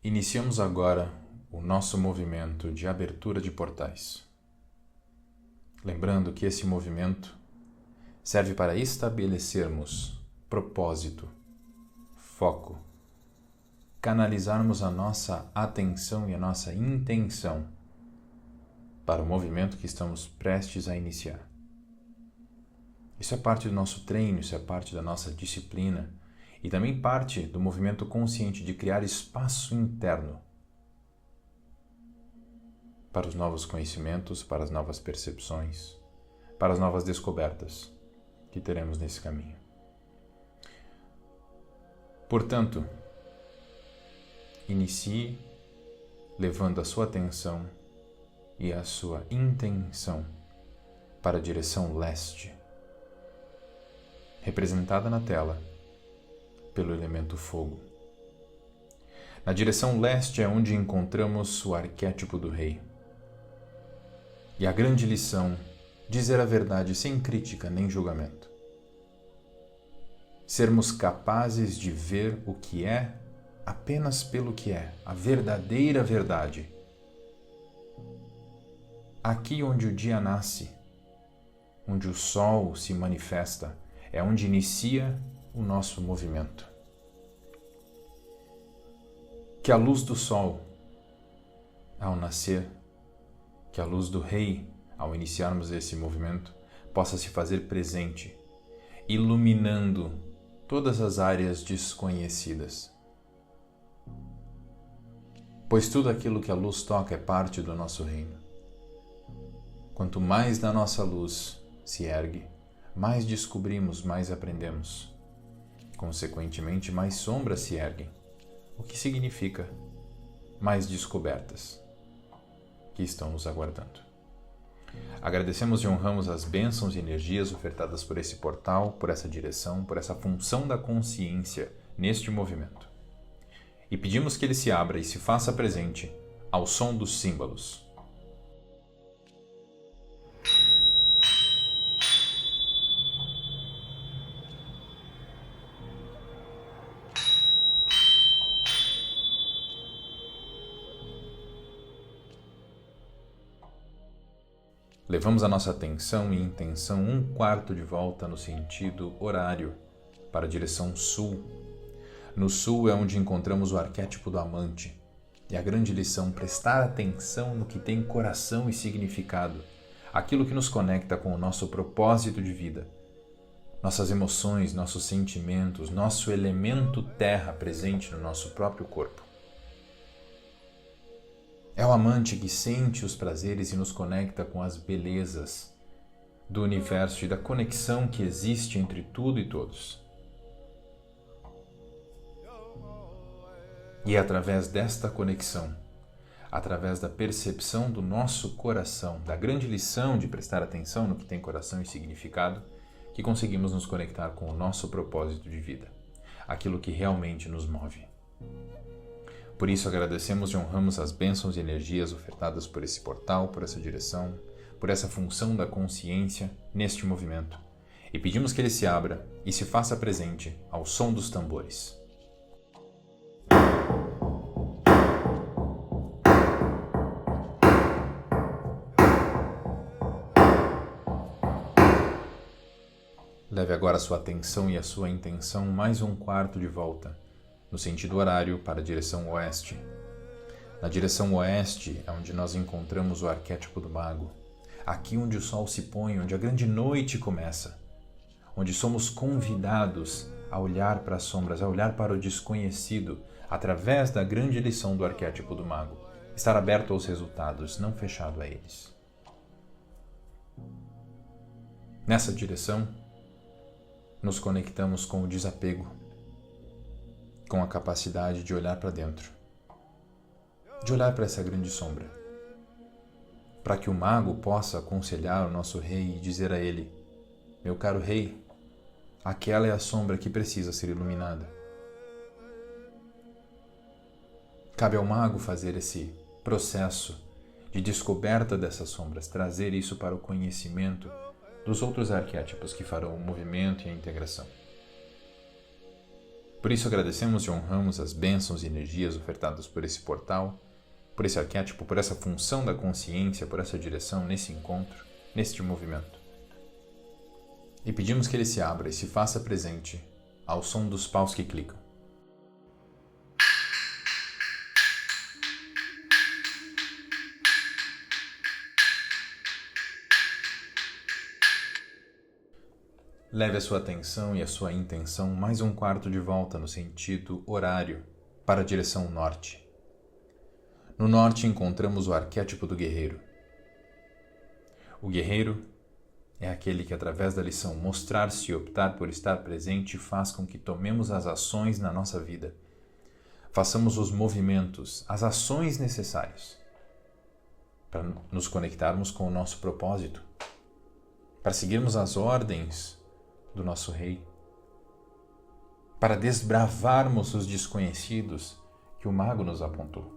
Iniciamos agora o nosso movimento de abertura de portais. Lembrando que esse movimento serve para estabelecermos propósito, foco, canalizarmos a nossa atenção e a nossa intenção para o movimento que estamos prestes a iniciar. Isso é parte do nosso treino, isso é parte da nossa disciplina e também parte do movimento consciente de criar espaço interno para os novos conhecimentos, para as novas percepções, para as novas descobertas que teremos nesse caminho. Portanto, inicie levando a sua atenção e a sua intenção para a direção leste, representada na tela pelo elemento fogo. Na direção leste é onde encontramos o arquétipo do rei. E a grande lição, dizer a verdade sem crítica nem julgamento. Sermos capazes de ver o que é apenas pelo que é, a verdadeira verdade. Aqui onde o dia nasce, onde o sol se manifesta, é onde inicia o nosso movimento. Que a luz do sol, ao nascer, que a luz do rei, ao iniciarmos esse movimento, possa se fazer presente, iluminando todas as áreas desconhecidas. Pois tudo aquilo que a luz toca é parte do nosso reino. Quanto mais da nossa luz se ergue, mais descobrimos, mais aprendemos. Consequentemente, mais sombras se erguem, o que significa mais descobertas que estão nos aguardando. Agradecemos e honramos as bênçãos e energias ofertadas por esse portal, por essa direção, por essa função da consciência neste movimento. E pedimos que ele se abra e se faça presente ao som dos símbolos. Levamos a nossa atenção e intenção 1/4 de volta no sentido horário para a direção sul. No sul é onde encontramos o arquétipo do amante. E a grande lição, prestar atenção no que tem coração e significado, aquilo que nos conecta com o nosso propósito de vida, nossas emoções, nossos sentimentos, nosso elemento terra presente no nosso próprio corpo. É o amante que sente os prazeres e nos conecta com as belezas do universo e da conexão que existe entre tudo e todos. E é através desta conexão, através da percepção do nosso coração, da grande lição de prestar atenção no que tem coração e significado, que conseguimos nos conectar com o nosso propósito de vida, aquilo que realmente nos move. Por isso agradecemos e honramos as bênçãos e energias ofertadas por esse portal, por essa direção, por essa função da consciência neste movimento. E pedimos que ele se abra e se faça presente ao som dos tambores. Leve agora a sua atenção e a sua intenção mais 1/4 de volta, no sentido horário para a direção oeste. Na direção oeste é onde nós encontramos o arquétipo do mago. Aqui onde o sol se põe, onde a grande noite começa. Onde somos convidados a olhar para as sombras, a olhar para o desconhecido, através da grande lição do arquétipo do mago. Estar aberto aos resultados, não fechado a eles. Nessa direção, nos conectamos com o desapego, com a capacidade de olhar para dentro, de olhar para essa grande sombra, para que o mago possa aconselhar o nosso rei e dizer a ele: meu caro rei, aquela é a sombra que precisa ser iluminada. Cabe ao mago fazer esse processo de descoberta dessas sombras, trazer isso para o conhecimento dos outros arquétipos que farão o movimento e a integração. Por isso agradecemos e honramos as bênçãos e energias ofertadas por esse portal, por esse arquétipo, por essa função da consciência, por essa direção nesse encontro, neste movimento. E pedimos que ele se abra e se faça presente ao som dos paus que clicam. Leve a sua atenção e a sua intenção mais um quarto de volta no sentido horário para a direção norte. No norte encontramos o arquétipo do guerreiro. O guerreiro é aquele que, através da lição mostrar-se e optar por estar presente, faz com que tomemos as ações na nossa vida. Façamos os movimentos, as ações necessárias para nos conectarmos com o nosso propósito, para seguirmos as ordens do nosso rei, para desbravarmos os desconhecidos que o mago nos apontou.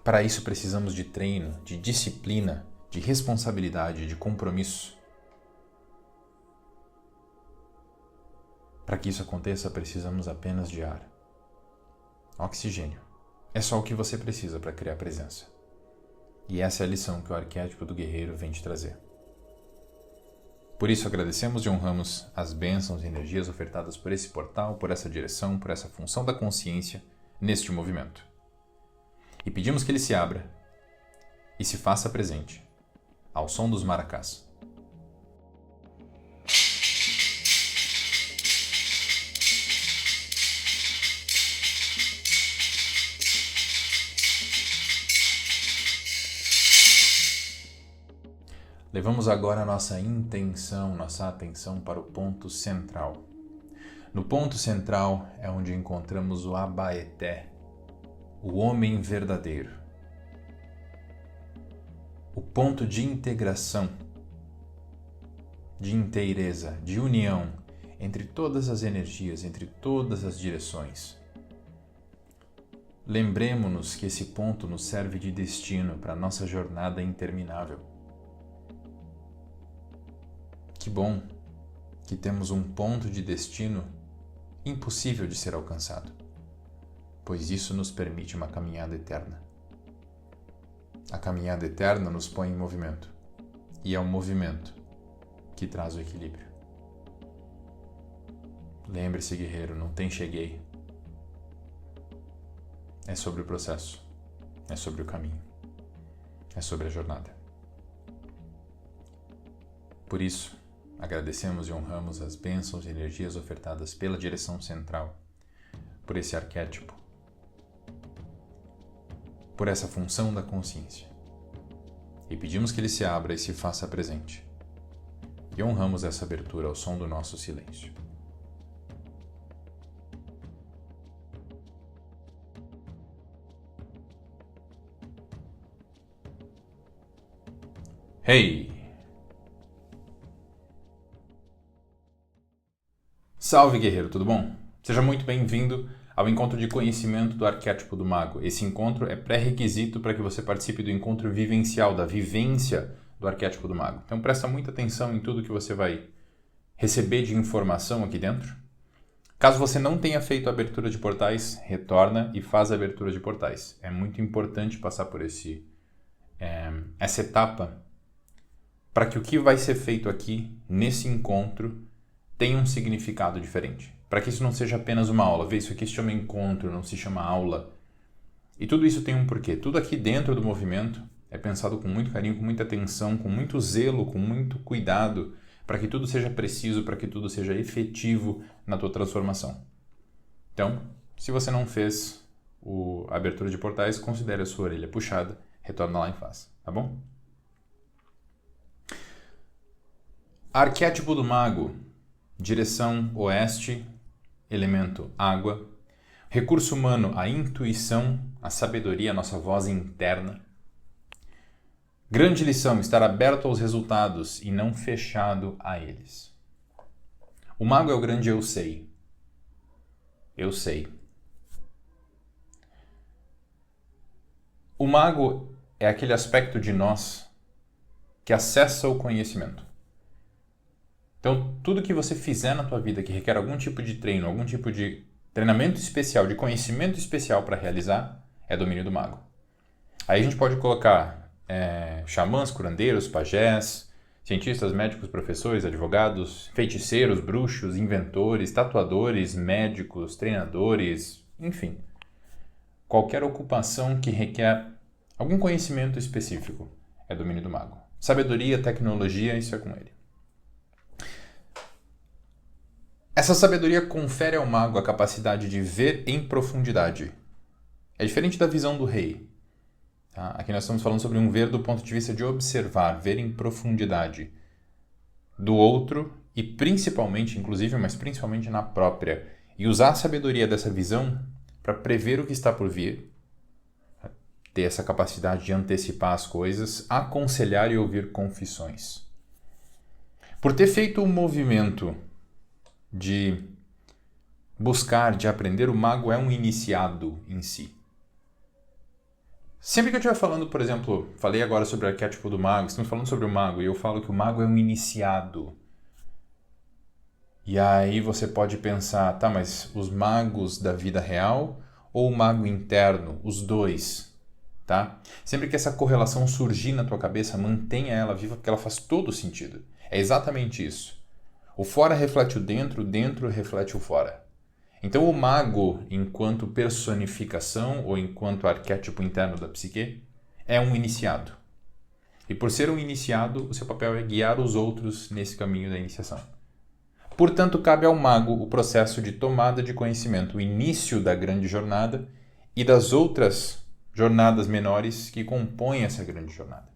Para isso precisamos de treino, de disciplina, de responsabilidade, de compromisso. Para que isso aconteça, precisamos apenas de ar. Oxigênio. É só o que você precisa para criar presença. E essa é a lição que o arquétipo do guerreiro vem te trazer. Por isso agradecemos e honramos as bênçãos e energias ofertadas por esse portal, por essa direção, por essa função da consciência neste movimento. E pedimos que ele se abra e se faça presente ao som dos maracás. Levamos agora a nossa intenção, nossa atenção para o ponto central. No ponto central é onde encontramos o Abaeté, o homem verdadeiro. O ponto de integração, de inteireza, de união entre todas as energias, entre todas as direções. Lembremo-nos que esse ponto nos serve de destino para a nossa jornada interminável. Que bom que temos um ponto de destino impossível de ser alcançado, pois isso nos permite uma caminhada eterna. A caminhada eterna nos põe em movimento, e é o movimento que traz o equilíbrio. Lembre-se, guerreiro, não tem cheguei. É sobre o processo, é sobre o caminho, é sobre a jornada. Por isso, agradecemos e honramos as bênçãos e energias ofertadas pela direção central, por esse arquétipo, por essa função da consciência. E pedimos que ele se abra e se faça presente. E honramos essa abertura ao som do nosso silêncio. Hey! Salve, guerreiro, tudo bom? Seja muito bem-vindo ao encontro de conhecimento do arquétipo do mago. Esse encontro é pré-requisito para que você participe do encontro vivencial, da vivência do arquétipo do mago. Então presta muita atenção em tudo que você vai receber de informação aqui dentro. Caso você não tenha feito a abertura de portais, retorna e faz a abertura de portais. É muito importante passar por essa etapa para que o que vai ser feito aqui, nesse encontro, tenha um significado diferente. Para que isso não seja apenas uma aula. Vê, isso aqui se chama encontro, não se chama aula. E tudo isso tem um porquê. Tudo aqui dentro do movimento é pensado com muito carinho, com muita atenção, com muito zelo, com muito cuidado, para que tudo seja preciso, para que tudo seja efetivo na tua transformação. Então, se você não fez a abertura de portais, considere a sua orelha puxada, retorna lá e faz, tá bom? Arquétipo do mago. Direção oeste, elemento água. Recurso humano, a intuição, a sabedoria, a nossa voz interna. Grande lição, estar aberto aos resultados e não fechado a eles. O mago é o grande eu sei. Eu sei. O mago é aquele aspecto de nós que acessa o conhecimento. Então, tudo que você fizer na tua vida que requer algum tipo de treino, algum tipo de treinamento especial, de conhecimento especial para realizar, é domínio do mago. Aí a gente pode colocar xamãs, curandeiros, pajés, cientistas, médicos, professores, advogados, feiticeiros, bruxos, inventores, tatuadores, médicos, treinadores, enfim. Qualquer ocupação que requer algum conhecimento específico é domínio do mago. Sabedoria, tecnologia, isso é com ele. Essa sabedoria confere ao mago a capacidade de ver em profundidade. É diferente da visão do rei. Tá? Aqui nós estamos falando sobre um ver do ponto de vista de observar, ver em profundidade do outro e principalmente, inclusive, mas principalmente na própria. E usar a sabedoria dessa visão para prever o que está por vir, ter essa capacidade de antecipar as coisas, aconselhar e ouvir confissões. Por ter feito o movimento de buscar, de aprender, o mago é um iniciado em si. Sempre que eu estiver falando, por exemplo, falei agora sobre o arquétipo do mago, estamos falando sobre o mago, e eu falo que o mago é um iniciado. E aí você pode pensar, tá, mas os magos da vida real ou o mago interno, os dois, tá? Sempre que essa correlação surgir na tua cabeça, mantenha ela viva, porque ela faz todo sentido. É exatamente isso. O fora reflete o dentro reflete o fora. Então o mago, enquanto personificação ou enquanto arquétipo interno da psique, é um iniciado. E por ser um iniciado, o seu papel é guiar os outros nesse caminho da iniciação. Portanto, cabe ao mago o processo de tomada de conhecimento, o início da grande jornada e das outras jornadas menores que compõem essa grande jornada.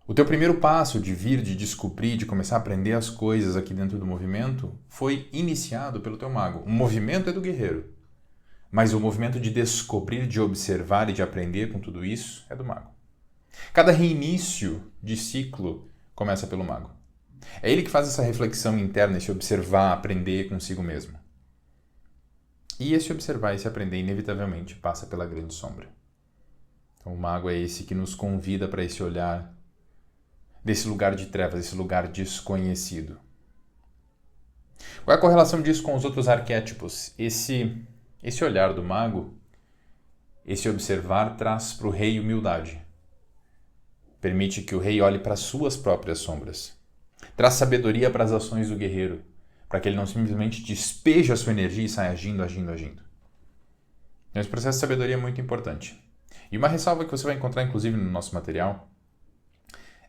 O teu primeiro passo de vir, de descobrir, de começar a aprender as coisas aqui dentro do movimento foi iniciado pelo teu mago. O movimento é do guerreiro, mas o movimento de descobrir, de observar e de aprender com tudo isso é do mago. Cada reinício de ciclo começa pelo mago. É ele que faz essa reflexão interna, esse observar, aprender consigo mesmo. E esse observar, esse aprender, inevitavelmente passa pela grande sombra. Então o mago é esse que nos convida para esse olhar desse lugar de trevas, desse lugar desconhecido. Qual é a correlação disso com os outros arquétipos? Esse olhar do mago, esse observar, traz para o rei humildade. Permite que o rei olhe para as suas próprias sombras. Traz sabedoria para as ações do guerreiro, para que ele não simplesmente despeje a sua energia e saia agindo. Esse processo de sabedoria é muito importante. E uma ressalva que você vai encontrar, inclusive, no nosso material,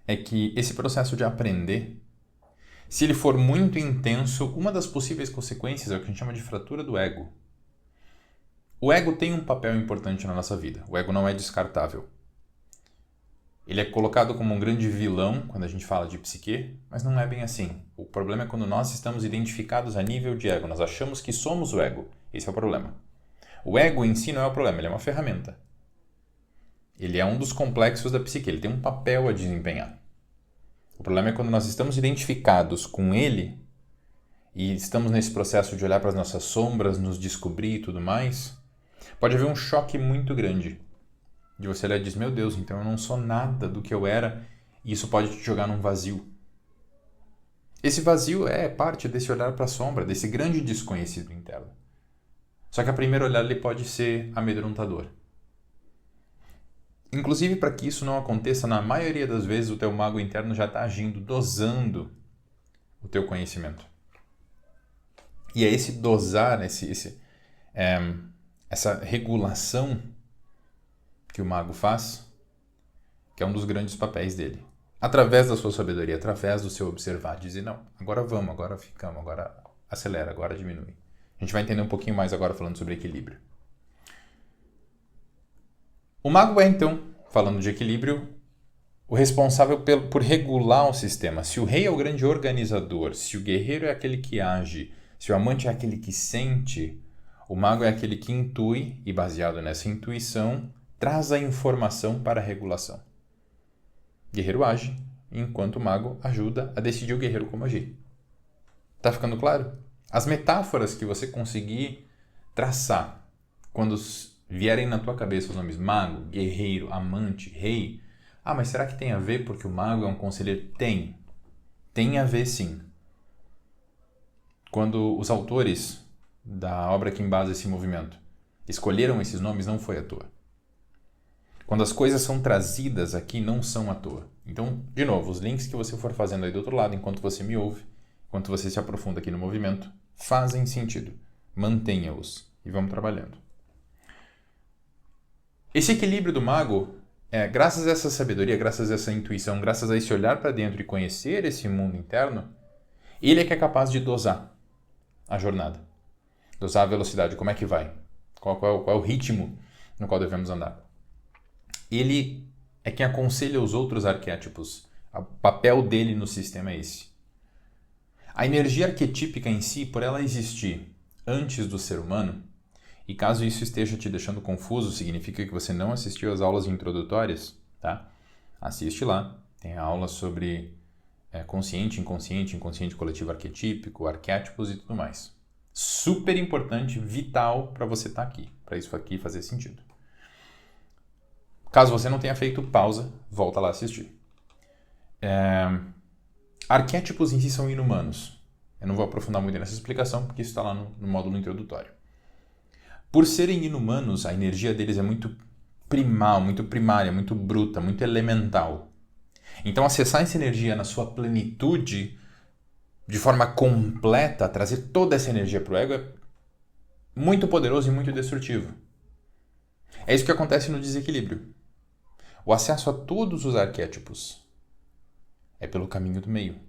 é que esse processo de aprender, se ele for muito intenso, uma das possíveis consequências é o que a gente chama de fratura do ego. O ego tem um papel importante na nossa vida. O ego não é descartável. Ele é colocado como um grande vilão quando a gente fala de psique, mas não é bem assim. O problema é quando nós estamos identificados a nível de ego. Nós achamos que somos o ego. Esse é o problema. O ego em si não é o problema, ele é uma ferramenta. Ele é um dos complexos da psique, ele tem um papel a desempenhar. O problema é quando nós estamos identificados com ele e estamos nesse processo de olhar para as nossas sombras, nos descobrir e tudo mais, pode haver um choque muito grande. De você olhar e dizer, meu Deus, então eu não sou nada do que eu era, e isso pode te jogar num vazio. Esse vazio é parte desse olhar para a sombra, desse grande desconhecido interno. Só que a primeiro olhar ele pode ser amedrontador. Inclusive, para que isso não aconteça, na maioria das vezes o teu mago interno já está agindo, dosando o teu conhecimento. E é esse dosar, essa regulação que o mago faz, que é um dos grandes papéis dele. Através da sua sabedoria, através do seu observar, dizer, não, agora vamos, agora ficamos, agora acelera, agora diminui. A gente vai entender um pouquinho mais agora falando sobre equilíbrio. O mago é, então, falando de equilíbrio, o responsável por regular o sistema. Se o rei é o grande organizador, se o guerreiro é aquele que age, se o amante é aquele que sente, o mago é aquele que intui e, baseado nessa intuição, traz a informação para a regulação. O guerreiro age, enquanto o mago ajuda a decidir o guerreiro como agir. Tá ficando claro? As metáforas que você conseguir traçar quando vierem na tua cabeça os nomes mago, guerreiro, amante, rei. Ah, mas será que tem a ver porque o mago é um conselheiro? Tem. Tem a ver, sim. Quando os autores da obra que embasa esse movimento escolheram esses nomes, não foi à toa. Quando as coisas são trazidas aqui, não são à toa. Então, de novo, os links que você for fazendo aí do outro lado, enquanto você me ouve, enquanto você se aprofunda aqui no movimento, fazem sentido. Mantenha-os e vamos trabalhando. Esse equilíbrio do mago, graças a essa sabedoria, graças a essa intuição, graças a esse olhar para dentro e conhecer esse mundo interno, ele é que é capaz de dosar a jornada. Dosar a velocidade, como é que vai? Qual é o ritmo no qual devemos andar? Ele é quem aconselha os outros arquétipos. O papel dele no sistema é esse. A energia arquetípica em si, por ela existir antes do ser humano, e caso isso esteja te deixando confuso, significa que você não assistiu às aulas introdutórias, tá? Assiste lá. Tem a aula sobre consciente, inconsciente coletivo arquetípico, arquétipos e tudo mais. Super importante, vital para você estar aqui, para isso aqui fazer sentido. Caso você não tenha feito, pausa, volta lá assistir. Arquétipos em si são inumanos. Eu não vou aprofundar muito nessa explicação, porque isso está lá no módulo introdutório. Por serem inumanos, a energia deles é muito primal, muito primária, muito bruta, muito elemental. Então, acessar essa energia na sua plenitude, de forma completa, trazer toda essa energia para o ego é muito poderoso e muito destrutivo. É isso que acontece no desequilíbrio. O acesso a todos os arquétipos é pelo caminho do meio.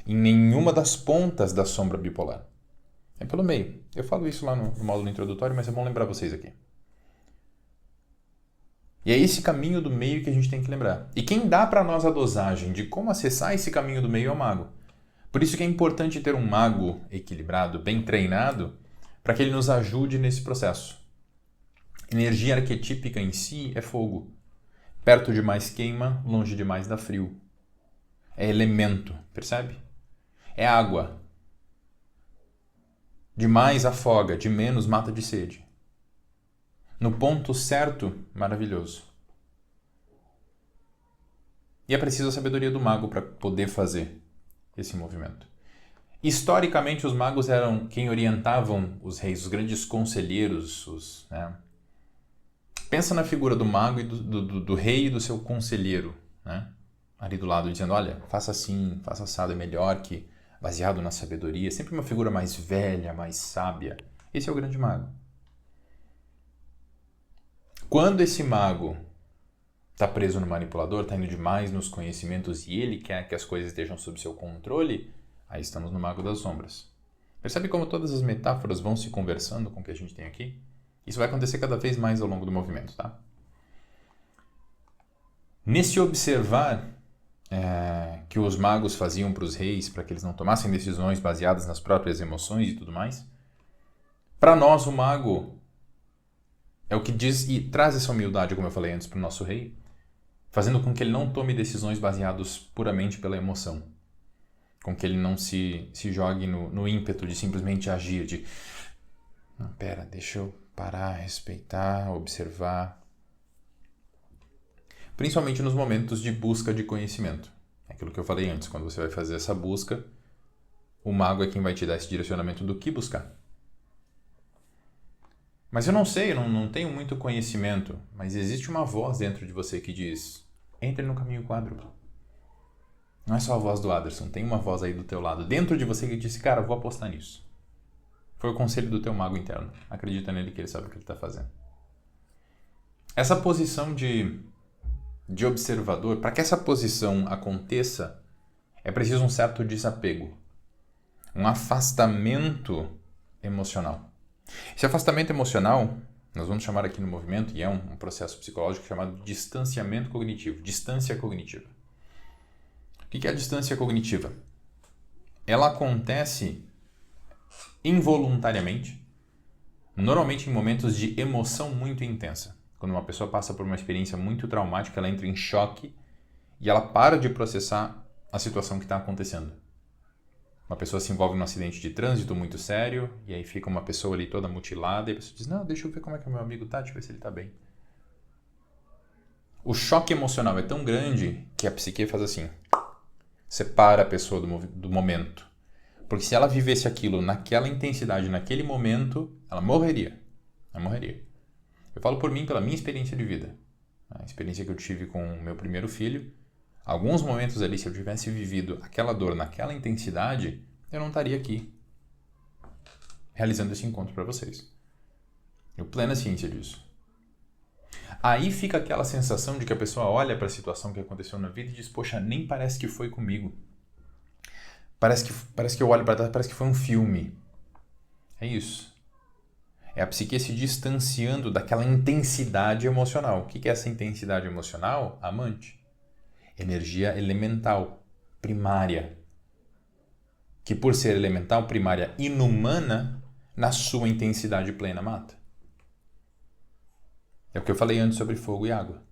Em nenhuma das pontas da sombra bipolar. É pelo meio. Eu falo isso lá no módulo introdutório, mas é bom lembrar vocês aqui. E é esse caminho do meio que a gente tem que lembrar. E quem dá para nós a dosagem de como acessar esse caminho do meio é o mago. Por isso que é importante ter um mago equilibrado, bem treinado, para que ele nos ajude nesse processo. Energia arquetípica em si é fogo. Perto demais queima, longe demais dá frio. É elemento, percebe? É água. Demais afoga, de menos mata de sede. No ponto certo, maravilhoso. E é preciso a sabedoria do mago para poder fazer esse movimento. Historicamente, os magos eram quem orientavam os reis, os grandes conselheiros. Pensa na figura do mago e do rei e do seu conselheiro, né? Ali do lado, dizendo, olha, faça assim, faça assado, é melhor que baseado na sabedoria. Sempre uma figura mais velha, mais sábia. Esse é o grande mago. Quando esse mago está preso no manipulador, está indo demais nos conhecimentos e ele quer que as coisas estejam sob seu controle, aí estamos no mago das sombras. Percebe como todas as metáforas vão se conversando com o que a gente tem aqui? Isso vai acontecer cada vez mais ao longo do movimento, tá? Nesse observar que os magos faziam para os reis, para que eles não tomassem decisões baseadas nas próprias emoções e tudo mais, para nós o mago é o que diz e traz essa humildade, como eu falei antes, para o nosso rei, fazendo com que ele não tome decisões baseadas puramente pela emoção. Com que ele não se jogue no ímpeto de simplesmente agir, de... Não, pera, deixa eu parar, respeitar, observar. Principalmente nos momentos de busca de conhecimento. Aquilo que eu falei antes, quando você vai fazer essa busca, o mago é quem vai te dar esse direcionamento do que buscar. Mas eu não sei, eu não tenho muito conhecimento, mas existe uma voz dentro de você que diz, entre no caminho quádruplo. Não é só a voz do Aderson, tem uma voz aí do teu lado, dentro de você que disse, cara, vou apostar nisso. Foi o conselho do teu mago interno. Acredita nele que ele sabe o que ele está fazendo. Essa posição de observador, para que essa posição aconteça, é preciso um certo desapego. Um afastamento emocional. Esse afastamento emocional, nós vamos chamar aqui no movimento, e é um processo psicológico chamado distanciamento cognitivo, distância cognitiva. O que é a distância cognitiva? Ela acontece involuntariamente, normalmente em momentos de emoção muito intensa. Quando uma pessoa passa por uma experiência muito traumática, ela entra em choque e ela para de processar a situação que está acontecendo. Uma pessoa se envolve num acidente de trânsito muito sério e aí fica uma pessoa ali toda mutilada e a pessoa diz, não, deixa eu ver como é que o meu amigo tá, deixa eu ver se ele tá bem. O choque emocional é tão grande que a psique faz assim. separa a pessoa do momento. Porque se ela vivesse aquilo naquela intensidade, naquele momento, ela morreria. Ela morreria. Eu falo por mim, pela minha experiência de vida. A experiência que eu tive com o meu primeiro filho. Alguns momentos ali, se eu tivesse vivido aquela dor naquela intensidade, eu não estaria aqui realizando esse encontro para vocês. Eu plena ciência disso. Aí fica aquela sensação de que a pessoa olha para a situação que aconteceu na vida e diz, poxa, nem parece que foi comigo. Parece que eu olho para trás, parece que foi um filme. É isso. É a psique se distanciando daquela intensidade emocional. O que é essa intensidade emocional? Amante. Energia elemental, primária. Que por ser elemental, primária, inumana, na sua intensidade plena mata. É o que eu falei antes sobre fogo e água.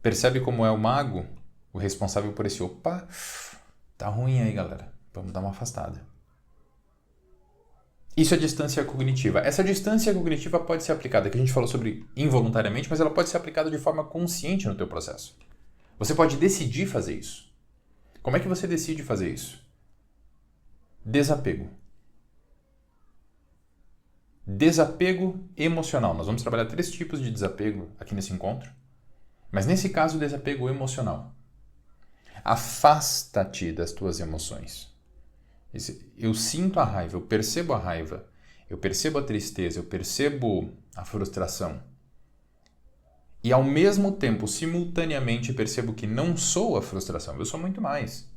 Percebe como é o mago, o responsável por esse opa, tá ruim aí, galera. Vamos dar uma afastada. Isso é distância cognitiva. Essa distância cognitiva pode ser aplicada, que a gente falou sobre involuntariamente, mas ela pode ser aplicada de forma consciente no teu processo. Você pode decidir fazer isso. Como é que você decide fazer isso? Desapego. Desapego emocional. Nós vamos trabalhar 3 tipos de desapego aqui nesse encontro. Mas nesse caso, desapego emocional. Afasta-te das tuas emoções. Eu sinto a raiva, eu percebo a tristeza, eu percebo a frustração. E ao mesmo tempo, simultaneamente, percebo que não sou a frustração, eu sou muito mais.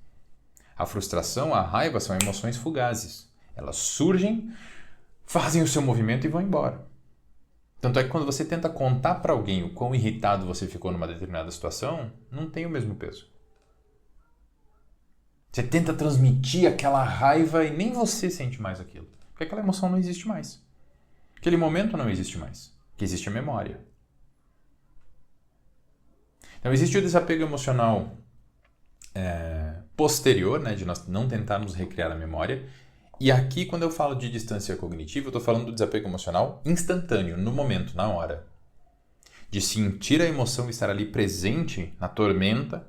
A frustração, a raiva são emoções fugazes. Elas surgem, fazem o seu movimento e vão embora. Tanto é que quando você tenta contar para alguém o quão irritado você ficou numa determinada situação, não tem o mesmo peso. Você tenta transmitir aquela raiva e nem você sente mais aquilo. Porque aquela emoção não existe mais. Aquele momento não existe mais. O que existe é memória. Então existe o desapego emocional posterior, né, de nós não tentarmos recriar a memória. E aqui, quando eu falo de distância cognitiva, eu estou falando do desapego emocional instantâneo, no momento, na hora. De sentir a emoção e estar ali presente na tormenta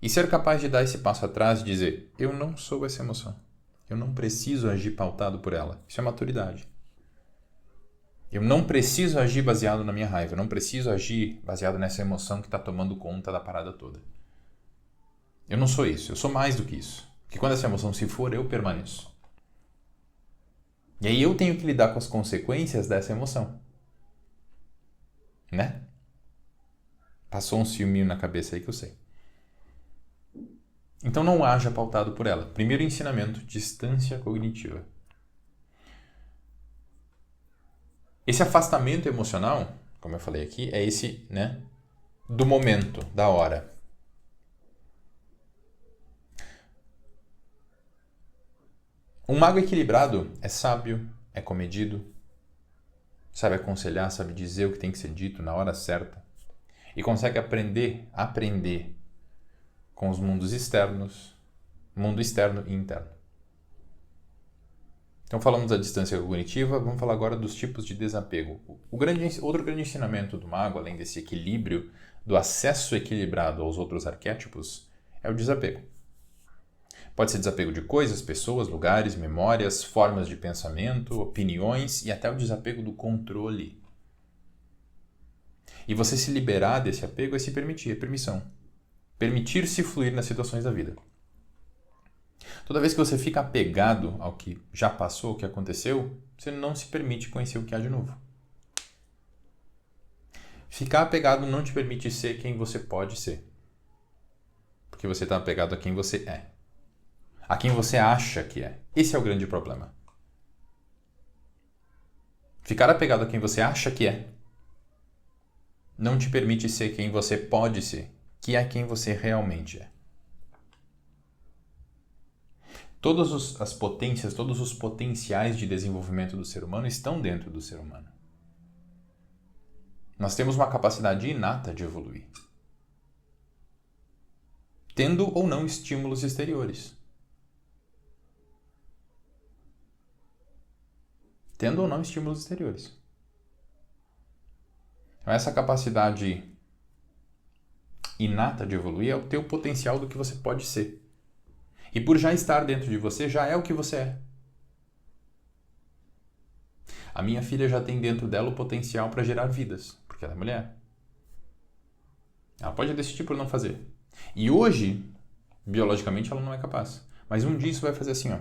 e ser capaz de dar esse passo atrás e dizer, eu não sou essa emoção. Eu não preciso agir pautado por ela. Isso é maturidade. Eu não preciso agir baseado na minha raiva. Eu não preciso agir baseado nessa emoção que está tomando conta da parada toda. Eu não sou isso. Eu sou mais do que isso. Porque quando essa emoção se for, eu permaneço. E aí eu tenho que lidar com as consequências dessa emoção. Né? Passou um filminho na cabeça aí que eu sei. Então não haja pautado por ela. Primeiro ensinamento, distância cognitiva. Esse afastamento emocional, como eu falei aqui, é esse, né, do momento, da hora. Um mago equilibrado é sábio, é comedido, sabe aconselhar, sabe dizer o que tem que ser dito na hora certa e consegue aprender com os mundos externos, mundo externo e interno. Então falamos da distância cognitiva, vamos falar agora dos tipos de desapego. Outro grande ensinamento do mago, além desse equilíbrio, do acesso equilibrado aos outros arquétipos, é o desapego. Pode ser desapego de coisas, pessoas, lugares, memórias, formas de pensamento, opiniões e até o desapego do controle. E você se liberar desse apego é se permitir, é permissão. Permitir-se fluir nas situações da vida. Toda vez que você fica apegado ao que já passou, ao que aconteceu, você não se permite conhecer o que há de novo. Ficar apegado não te permite ser quem você pode ser. Porque você está apegado a quem você é. A quem você acha que é. Esse é o grande problema. Ficar apegado a quem você acha que é não te permite ser quem você pode ser, que é quem você realmente é. Todas as potências, todos os potenciais de desenvolvimento do ser humano estão dentro do ser humano. Nós temos uma capacidade inata de evoluir, tendo ou não estímulos exteriores. Tendo ou não estímulos exteriores. Então, essa capacidade inata de evoluir é o teu potencial do que você pode ser. E por já estar dentro de você, já é o que você é. A minha filha já tem dentro dela o potencial para gerar vidas, porque ela é mulher. Ela pode decidir por não fazer. E hoje, biologicamente, ela não é capaz. Mas um dia isso vai fazer assim, ó.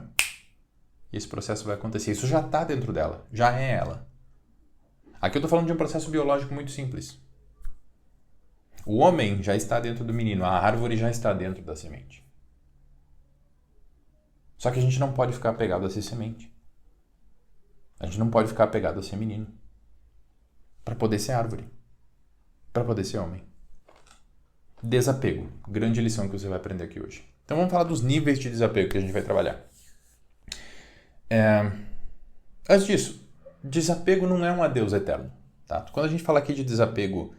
E esse processo vai acontecer. Isso já está dentro dela, já é ela. Aqui eu estou falando de um processo biológico muito simples. O homem já está dentro do menino, a árvore já está dentro da semente. Só que a gente não pode ficar apegado a ser semente. A gente não pode ficar apegado a ser menino. Para poder ser árvore. Para poder ser homem. Desapego. Grande lição que você vai aprender aqui hoje. Então vamos falar dos níveis de desapego que a gente vai trabalhar. Antes disso, desapego não é um adeus eterno. Tá? Quando a gente fala aqui de desapego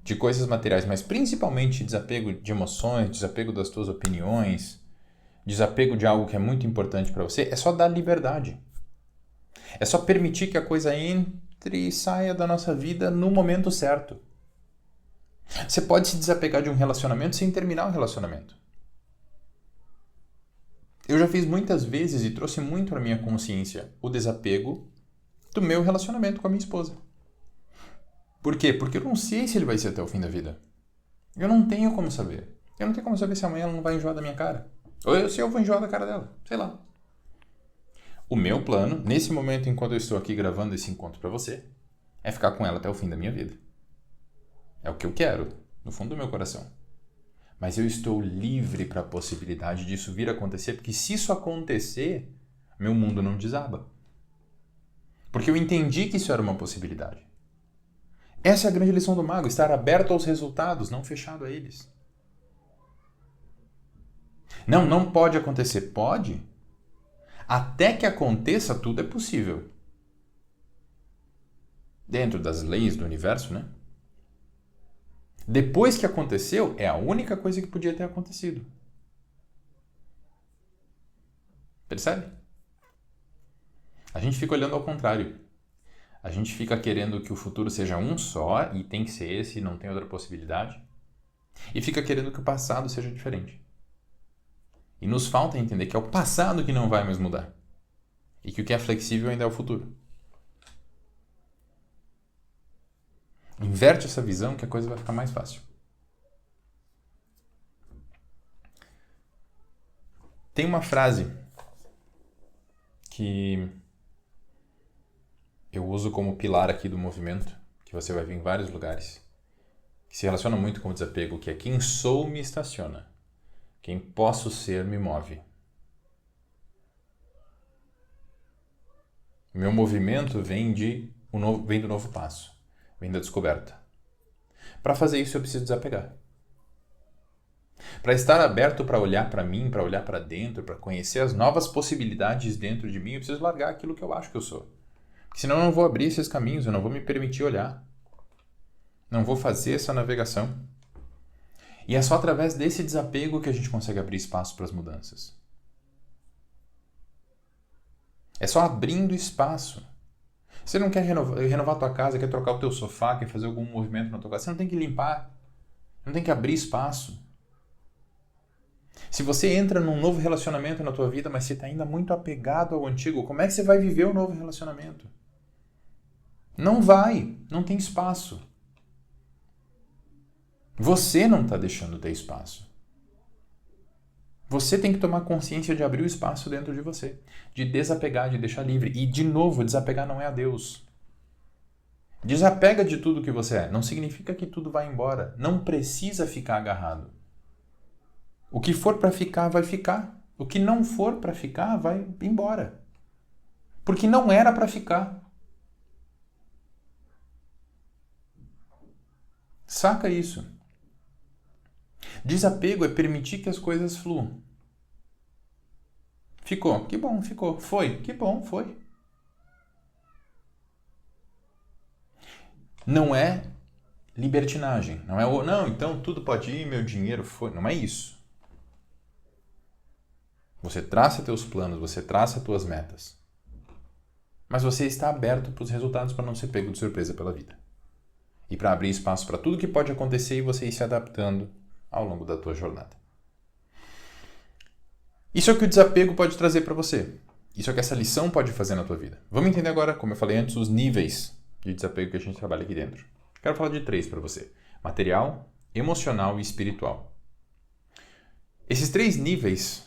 de coisas materiais, mas principalmente desapego de emoções, desapego das tuas opiniões, desapego de algo que é muito importante para você, é só dar liberdade. É só permitir que a coisa entre e saia da nossa vida no momento certo. Você pode se desapegar de um relacionamento sem terminar o relacionamento. Eu já fiz muitas vezes e trouxe muito para minha consciência o desapego do meu relacionamento com a minha esposa. Por quê? Porque eu não sei se ele vai ser até o fim da vida. Eu não tenho como saber. Eu não tenho como saber se amanhã ela não vai enjoar da minha cara. Ou se eu vou enjoar da cara dela. Sei lá. O meu plano, nesse momento, enquanto eu estou aqui gravando esse encontro para você, é ficar com ela até o fim da minha vida. É o que eu quero, no fundo do meu coração. Mas eu estou livre para a possibilidade disso vir a acontecer, porque se isso acontecer, meu mundo não desaba. Porque eu entendi que isso era uma possibilidade. Essa é a grande lição do mago, estar aberto aos resultados, não fechado a eles. Não pode acontecer. Pode. Até que aconteça, tudo é possível. Dentro das leis do universo, né? Depois que aconteceu, é a única coisa que podia ter acontecido. Percebe? A gente fica olhando ao contrário. A gente fica querendo que o futuro seja um só e tem que ser esse, não tem outra possibilidade. E fica querendo que o passado seja diferente. E nos falta entender que é o passado que não vai mais mudar. E que o que é flexível ainda é o futuro. Inverte essa visão que a coisa vai ficar mais fácil. Tem uma frase que eu uso como pilar aqui do movimento, que você vai ver em vários lugares, que se relaciona muito com o desapego, que é: quem sou me estaciona, quem posso ser me move. Meu movimento vem do novo passo. Vem da descoberta. Para fazer isso eu preciso desapegar. Para estar aberto para olhar para mim, para olhar para dentro, para conhecer as novas possibilidades dentro de mim, eu preciso largar aquilo que eu acho que eu sou. Porque senão eu não vou abrir esses caminhos, eu não vou me permitir olhar. Não vou fazer essa navegação. E é só através desse desapego que a gente consegue abrir espaço para as mudanças. É só abrindo espaço. Você não quer renovar a tua casa, quer trocar o teu sofá, quer fazer algum movimento na tua casa, você não tem que limpar, não tem que abrir espaço. Se você entra num novo relacionamento na tua vida, mas você está ainda muito apegado ao antigo, como é que você vai viver o novo relacionamento? Não vai, não tem espaço. Você não está deixando ter espaço. Você tem que tomar consciência de abrir o espaço dentro de você, de desapegar, de deixar livre. E, de novo, desapegar não é adeus. Desapega de tudo que você é. Não significa que tudo vai embora. Não precisa ficar agarrado. O que for para ficar, vai ficar. O que não for para ficar, vai embora. Porque não era para ficar. Saca isso. Desapego é permitir que as coisas fluam. Ficou, que bom, ficou. Foi, que bom, foi. Não é libertinagem. Não é não, então tudo pode ir, meu dinheiro foi. Não é isso. Você traça teus planos, você traça tuas metas. Mas você está aberto para os resultados para não ser pego de surpresa pela vida. E para abrir espaço para tudo que pode acontecer e você ir se adaptando ao longo da tua jornada. Isso é o que o desapego pode trazer para você. Isso é o que essa lição pode fazer na tua vida. Vamos entender agora, como eu falei antes, os níveis de desapego que a gente trabalha aqui dentro. Quero falar de 3 para você: material, emocional e espiritual. Esses 3 níveis,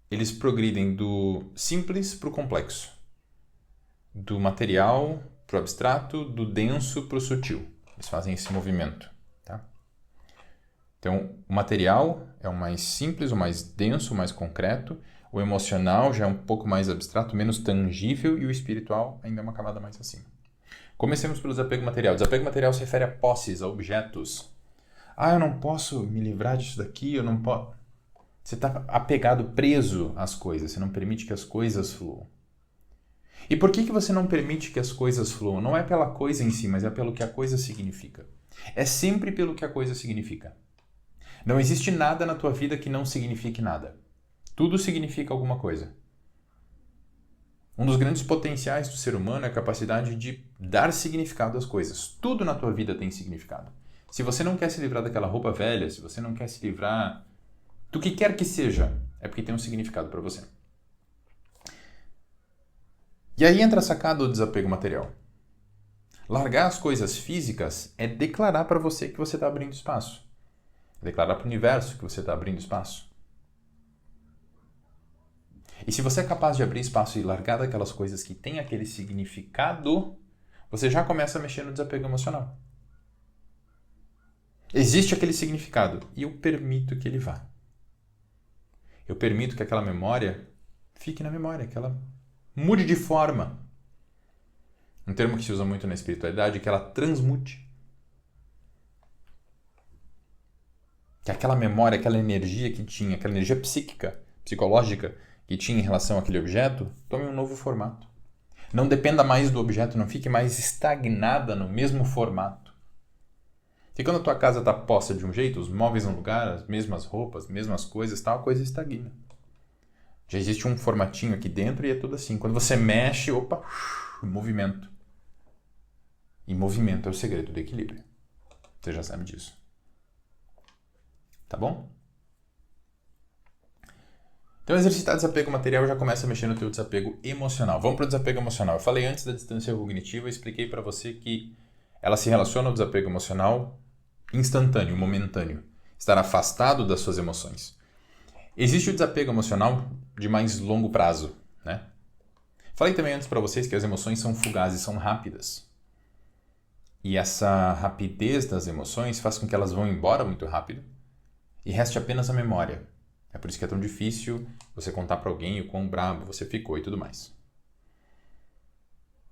eles progridem do simples para o complexo, do material para o abstrato, do denso para o sutil. Eles fazem esse movimento. Tá? Então, o material é o mais simples, o mais denso, o mais concreto. O emocional já é um pouco mais abstrato, menos tangível, e o espiritual ainda é uma camada mais acima. Comecemos pelo desapego material. Desapego material se refere a posses, a objetos. Eu não posso me livrar disso daqui, eu não posso... Você está apegado, preso às coisas, você não permite que as coisas fluam. E por que você não permite que as coisas fluam? Não é pela coisa em si, mas é pelo que a coisa significa. É sempre pelo que a coisa significa. Não existe nada na tua vida que não signifique nada. Tudo significa alguma coisa. Um dos grandes potenciais do ser humano é a capacidade de dar significado às coisas. Tudo na tua vida tem significado. Se você não quer se livrar daquela roupa velha, se você não quer se livrar do que quer que seja, é porque tem um significado para você. E aí entra a sacada do desapego material. Largar as coisas físicas é declarar para você que você está abrindo espaço. É declarar para o universo que você está abrindo espaço. E se você é capaz de abrir espaço e largar daquelas coisas que têm aquele significado, você já começa a mexer no desapego emocional. Existe aquele significado e eu permito que ele vá. Eu permito que aquela memória fique na memória, que ela mude de forma. Um termo que se usa muito na espiritualidade é que ela transmute. Que aquela memória, aquela energia que tinha, aquela energia psíquica, psicológica que tinha em relação àquele objeto, tome um novo formato. Não dependa mais do objeto, não fique mais estagnada no mesmo formato. E quando a tua casa está posta de um jeito, os móveis no lugar, as mesmas roupas, as mesmas coisas, tal, a coisa estagna. Já existe um formatinho aqui dentro e é tudo assim. Quando você mexe, opa, movimento. E movimento é o segredo do equilíbrio. Você já sabe disso. Tá bom? Então, exercitar desapego material já começa a mexer no teu desapego emocional. Vamos para o desapego emocional. Eu falei antes da distância cognitiva, eu expliquei para você que ela se relaciona ao desapego emocional instantâneo, momentâneo. Estar afastado das suas emoções. Existe o desapego emocional de mais longo prazo, né? Falei também antes para vocês que as emoções são fugazes, são rápidas. E essa rapidez das emoções faz com que elas vão embora muito rápido e reste apenas a memória. É por isso que é tão difícil você contar para alguém o quão bravo você ficou e tudo mais.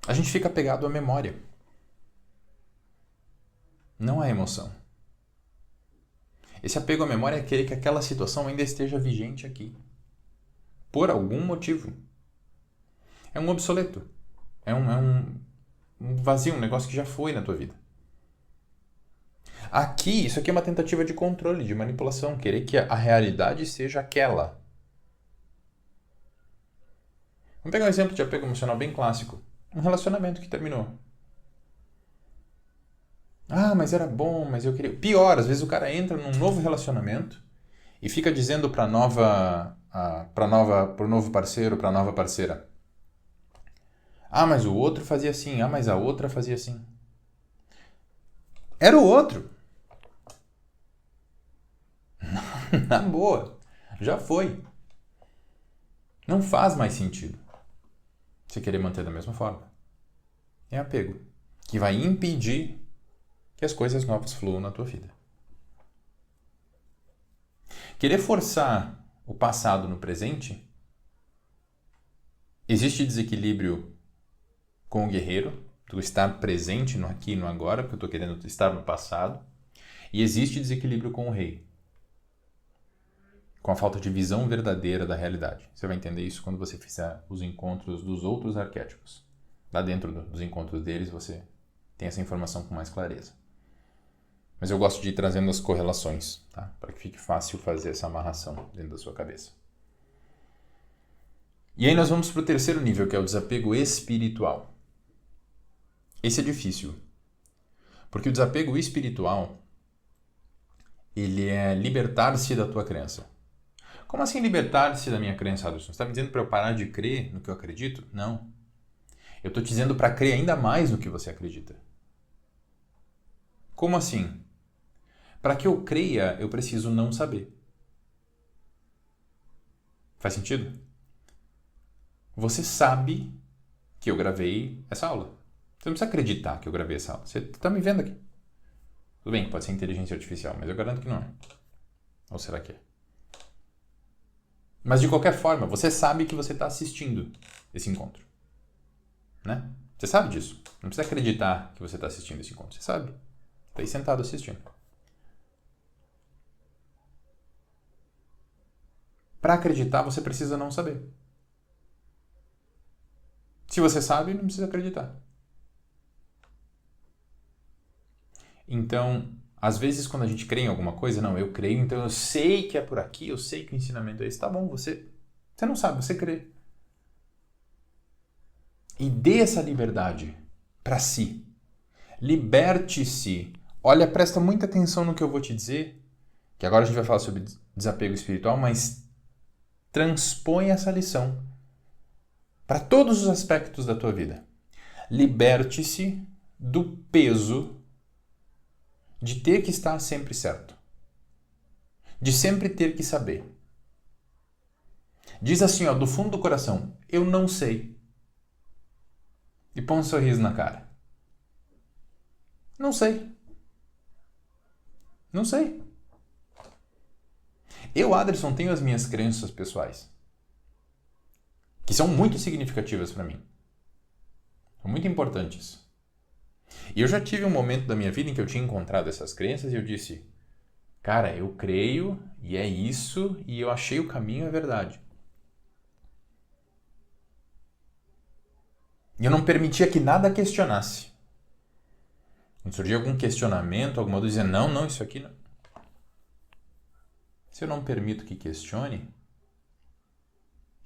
A gente fica apegado à memória. Não à emoção. Esse apego à memória é querer que aquela situação ainda esteja vigente aqui. Por algum motivo. É um obsoleto. É um vazio, um negócio que já foi na tua vida. Aqui, isso aqui é uma tentativa de controle, de manipulação. Querer que a realidade seja aquela. Vamos pegar um exemplo de apego emocional bem clássico. Um relacionamento que terminou. Mas era bom, mas eu queria... Pior, às vezes o cara entra num novo relacionamento e fica dizendo pro novo parceiro, pra nova parceira: mas o outro fazia assim, mas a outra fazia assim. Era o outro. Na boa, já foi. Não faz mais sentido você querer manter da mesma forma. É apego, que vai impedir que as coisas novas fluam na tua vida. Querer forçar o passado no presente, existe desequilíbrio com o guerreiro, do estar presente no aqui e no agora, porque eu estou querendo estar no passado, e existe desequilíbrio com o rei, com a falta de visão verdadeira da realidade. Você vai entender isso quando você fizer os encontros dos outros arquétipos. Lá dentro dos encontros deles você tem essa informação com mais clareza. Mas eu gosto de ir trazendo as correlações, tá? Para que fique fácil fazer essa amarração dentro da sua cabeça. E aí nós vamos para o terceiro nível, que é o desapego espiritual. Esse é difícil, porque o desapego espiritual, ele é libertar-se da tua crença. Como assim libertar-se da minha crença, Anderson? Você está me dizendo para eu parar de crer no que eu acredito? Não. Eu estou te dizendo para crer ainda mais no que você acredita. Como assim? Para que eu creia, eu preciso não saber. Faz sentido? Você sabe que eu gravei essa aula. Você não precisa acreditar que eu gravei essa aula. Você está me vendo aqui. Tudo bem, pode ser inteligência artificial, mas eu garanto que não é. Ou será que é? Mas de qualquer forma, você sabe que você está assistindo esse encontro. Né? Você sabe disso. Não precisa acreditar que você está assistindo esse encontro. Você sabe. Está aí sentado assistindo. Para acreditar, você precisa não saber. Se você sabe, não precisa acreditar. Então, às vezes quando a gente crê em alguma coisa, não, eu creio, então eu sei que é por aqui, eu sei que o ensinamento é esse. Tá bom, você não sabe, você crê. E dê essa liberdade para si. Liberte-se. Olha, presta muita atenção no que eu vou te dizer, que agora a gente vai falar sobre desapego espiritual, mas transpõe essa lição para todos os aspectos da tua vida. Liberte-se do peso de ter que estar sempre certo. De sempre ter que saber. Diz assim, ó, do fundo do coração, eu não sei. E põe um sorriso na cara. Não sei. Não sei. Eu, Aderson, tenho as minhas crenças pessoais, que são muito significativas para mim. São muito importantes. E eu já tive um momento da minha vida em que eu tinha encontrado essas crenças e eu disse, cara, eu creio e é isso e eu achei o caminho, é verdade. E eu não permitia que nada questionasse. Quando surgia algum questionamento, alguma dúvida, dizia, não, isso aqui não. Se eu não permito que questione,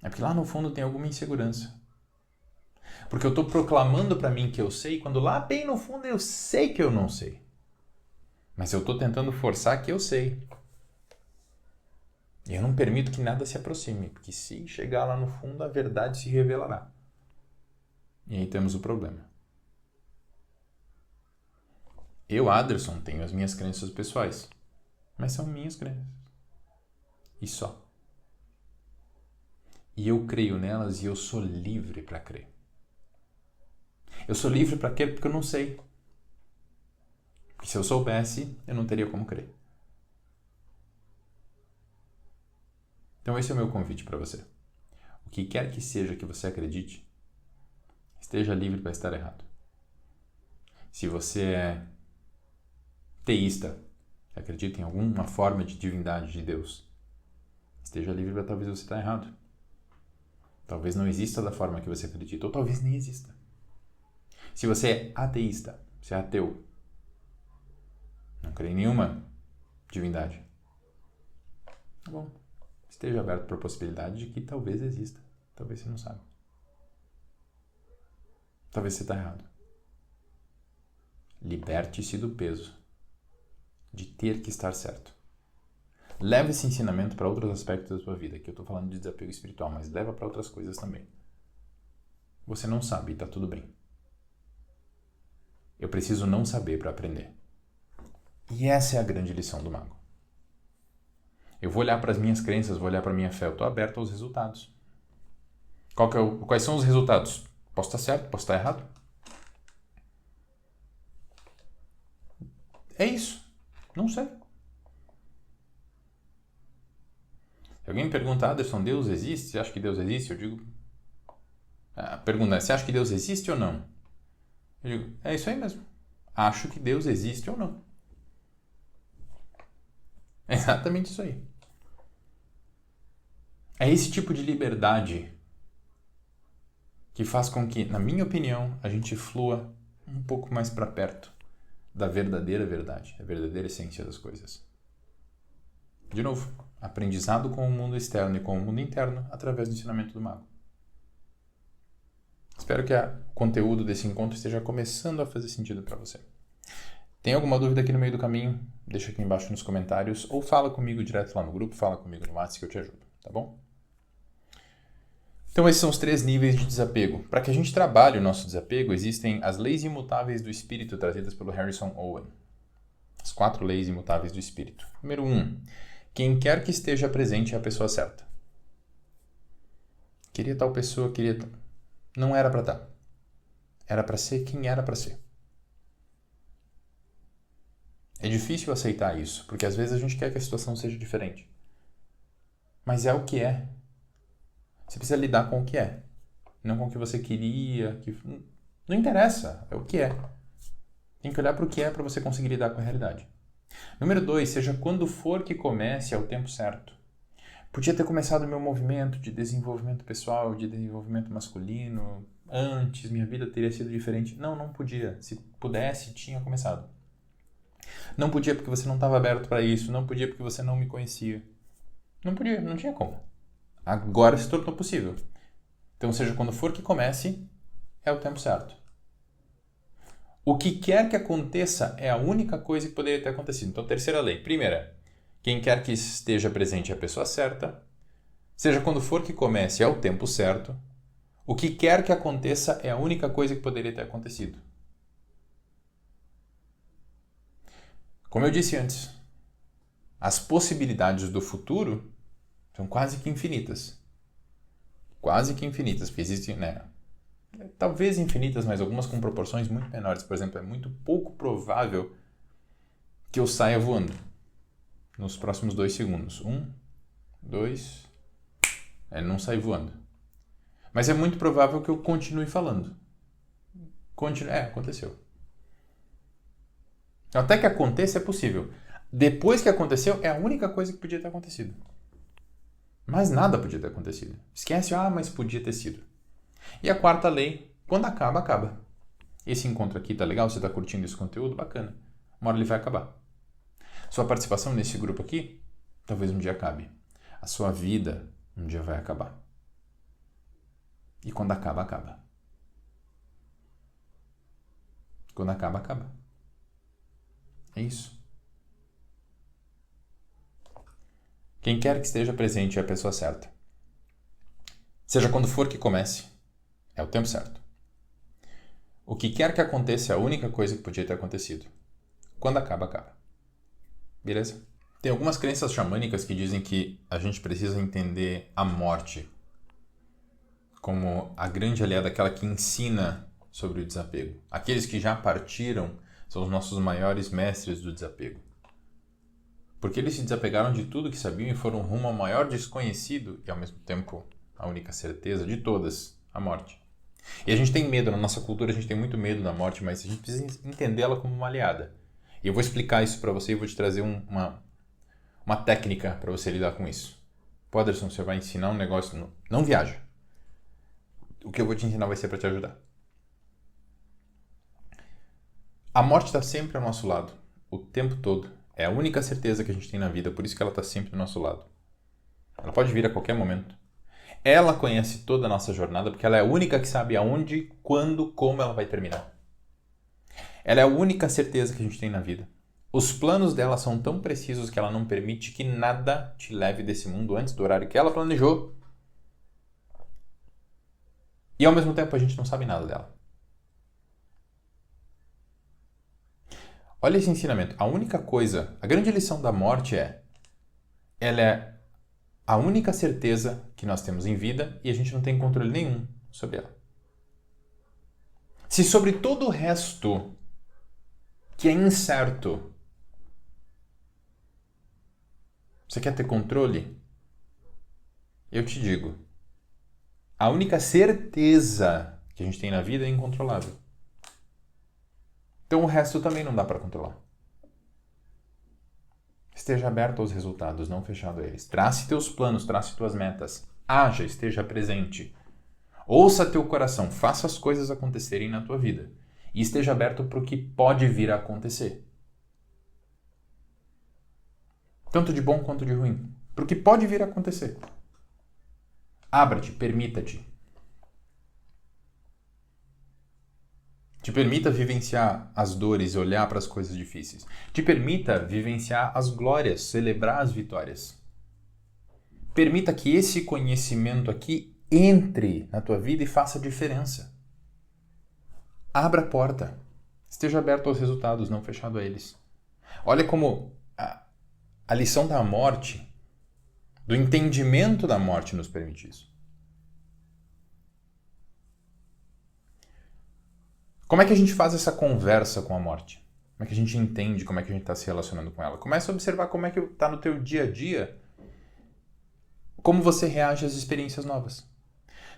é porque lá no fundo tem alguma insegurança. Porque eu estou proclamando para mim que eu sei, quando lá bem no fundo eu sei que eu não sei. Mas eu estou tentando forçar que eu sei. E eu não permito que nada se aproxime, porque se chegar lá no fundo, a verdade se revelará. E aí temos o problema. Eu, Aderson, tenho as minhas crenças pessoais, mas são minhas crenças. E só. E eu creio nelas e eu sou livre para crer. Eu sou livre para crer porque eu não sei. Porque se eu soubesse, eu não teria como crer. Então esse é o meu convite para você. O que quer que seja que você acredite, esteja livre para estar errado. Se você é teísta, acredita em alguma forma de divindade de Deus, esteja livre para talvez você estar errado. Talvez não exista da forma que você acredita, ou talvez nem exista. Se você é ateísta, você é ateu, não crê em nenhuma divindade, tá bom. Esteja aberto para a possibilidade de que talvez exista. Talvez você não sabe. Talvez você está errado. Liberte-se do peso de ter que estar certo. Leva esse ensinamento para outros aspectos da sua vida, que eu estou falando de desapego espiritual, mas leva para outras coisas também. Você não sabe e está tudo bem. Eu preciso não saber para aprender. E essa é a grande lição do mago. Eu vou olhar para as minhas crenças, vou olhar para a minha fé, eu estou aberto aos resultados. Quais são os resultados? Posso estar certo, posso estar errado? É isso. Não sei. Se alguém me pergunta, Aderson, Deus existe? Você acha que Deus existe? Eu digo... A pergunta é, você acha que Deus existe ou não? Eu digo, é isso aí mesmo. Acho que Deus existe ou não. É exatamente isso aí. É esse tipo de liberdade que faz com que, na minha opinião, a gente flua um pouco mais para perto da verdadeira verdade, a verdadeira essência das coisas. De novo, aprendizado com o mundo externo e com o mundo interno através do ensinamento do mago. Espero que o conteúdo desse encontro esteja começando a fazer sentido para você. Tem alguma dúvida aqui no meio do caminho? Deixa aqui embaixo nos comentários ou fala comigo direto lá no grupo, fala comigo no WhatsApp que eu te ajudo, tá bom? Então esses são os 3 níveis de desapego. Para que a gente trabalhe o nosso desapego, existem as leis imutáveis do espírito trazidas pelo Harrison Owen. As 4 leis imutáveis do espírito. Número 1. Quem quer que esteja presente é a pessoa certa. Queria tal pessoa, queria... Não era para estar. Era para ser quem era para ser. É difícil aceitar isso, porque às vezes a gente quer que a situação seja diferente. Mas é o que é. Você precisa lidar com o que é. Não com o que você queria. Não interessa, é o que é. Tem que olhar para o que é para você conseguir lidar com a realidade. Número 2, seja quando for que comece ao tempo certo. Podia ter começado o meu movimento de desenvolvimento pessoal, de desenvolvimento masculino, antes, minha vida teria sido diferente. Não podia. Se pudesse, tinha começado. Não podia porque você não estava aberto para isso, não podia porque você não me conhecia. Não podia, não tinha como. Agora se tornou possível. Então, seja quando for que comece, é o tempo certo. O que quer que aconteça é a única coisa que poderia ter acontecido. Então, terceira lei. Primeira, quem quer que esteja presente é a pessoa certa. Seja quando for que comece, é o tempo certo. O que quer que aconteça é a única coisa que poderia ter acontecido. Como eu disse antes, as possibilidades do futuro são quase que infinitas. Quase que infinitas, porque existem, talvez infinitas, mas algumas com proporções muito menores. Por exemplo, é muito pouco provável que eu saia voando nos próximos 2 segundos. 1, 2... não sai voando. Mas é muito provável que eu continue falando. Aconteceu. Até que aconteça é possível. Depois que aconteceu, é a única coisa que podia ter acontecido. Mas nada podia ter acontecido. Esquece, mas podia ter sido. E a 4ª lei, quando acaba, acaba. Esse encontro aqui tá legal? Você tá curtindo esse conteúdo? Bacana. Uma hora ele vai acabar. Sua participação nesse grupo aqui, talvez um dia acabe. A sua vida um dia vai acabar. E quando acaba, acaba. Quando acaba, acaba. É isso. Quem quer que esteja presente é a pessoa certa. Seja quando for que comece, é o tempo certo. O que quer que aconteça é a única coisa que podia ter acontecido. Quando acaba, acaba. Beleza? Tem algumas crenças xamânicas que dizem que a gente precisa entender a morte como a grande aliada, aquela que ensina sobre o desapego. Aqueles que já partiram são os nossos maiores mestres do desapego. Porque eles se desapegaram de tudo que sabiam e foram rumo ao maior desconhecido e, ao mesmo tempo, a única certeza de todas, a morte. E a gente tem medo, na nossa cultura a gente tem muito medo da morte, mas a gente precisa entendê-la como uma aliada. E eu vou explicar isso para você e vou te trazer uma técnica para você lidar com isso. Poderson, você vai ensinar um negócio, não viaja. O que eu vou te ensinar vai ser para te ajudar. A morte está sempre ao nosso lado, o tempo todo. É a única certeza que a gente tem na vida, por isso que ela está sempre do nosso lado. Ela pode vir a qualquer momento. Ela conhece toda a nossa jornada, porque ela é a única que sabe aonde, quando, como ela vai terminar. Ela é a única certeza que a gente tem na vida. Os planos dela são tão precisos que ela não permite que nada te leve desse mundo antes do horário que ela planejou. E ao mesmo tempo a gente não sabe nada dela. Olha esse ensinamento. A única coisa, a grande lição da morte ela é a única certeza que nós temos em vida e a gente não tem controle nenhum sobre ela. Se sobre todo o resto que é incerto, você quer ter controle? Eu te digo, a única certeza que a gente tem na vida é incontrolável. Então o resto também não dá para controlar. Esteja aberto aos resultados, não fechado a eles. Trace teus planos, trace tuas metas. Haja, esteja presente. Ouça teu coração, faça as coisas acontecerem na tua vida. E esteja aberto para o que pode vir a acontecer. Tanto de bom quanto de ruim. Para o que pode vir a acontecer. Abra-te, permita-te. Te permita vivenciar as dores e olhar para as coisas difíceis. Te permita vivenciar as glórias, celebrar as vitórias. Permita que esse conhecimento aqui entre na tua vida e faça diferença. Abra a porta. Esteja aberto aos resultados, não fechado a eles. Olha como a lição da morte, do entendimento da morte, nos permite isso. Como é que a gente faz essa conversa com a morte? Como é que a gente entende como é que a gente está se relacionando com ela? Começa a observar como é que está no teu dia a dia, como você reage às experiências novas.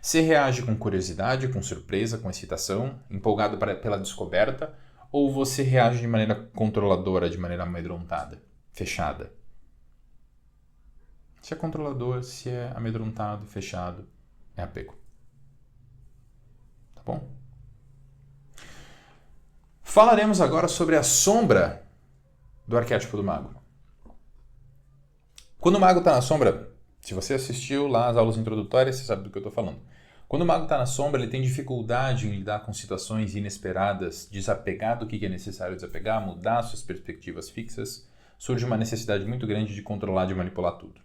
Você reage com curiosidade, com surpresa, com excitação, empolgado pela descoberta, ou você reage de maneira controladora, de maneira amedrontada, fechada? Se é controlador, se é amedrontado, fechado, é apego. Tá bom? Falaremos agora sobre a sombra do arquétipo do mago. Quando o mago está na sombra, se você assistiu lá às aulas introdutórias, você sabe do que eu estou falando. Quando o mago está na sombra, ele tem dificuldade em lidar com situações inesperadas, desapegar do que é necessário desapegar, mudar suas perspectivas fixas. Surge uma necessidade muito grande de controlar, de manipular tudo.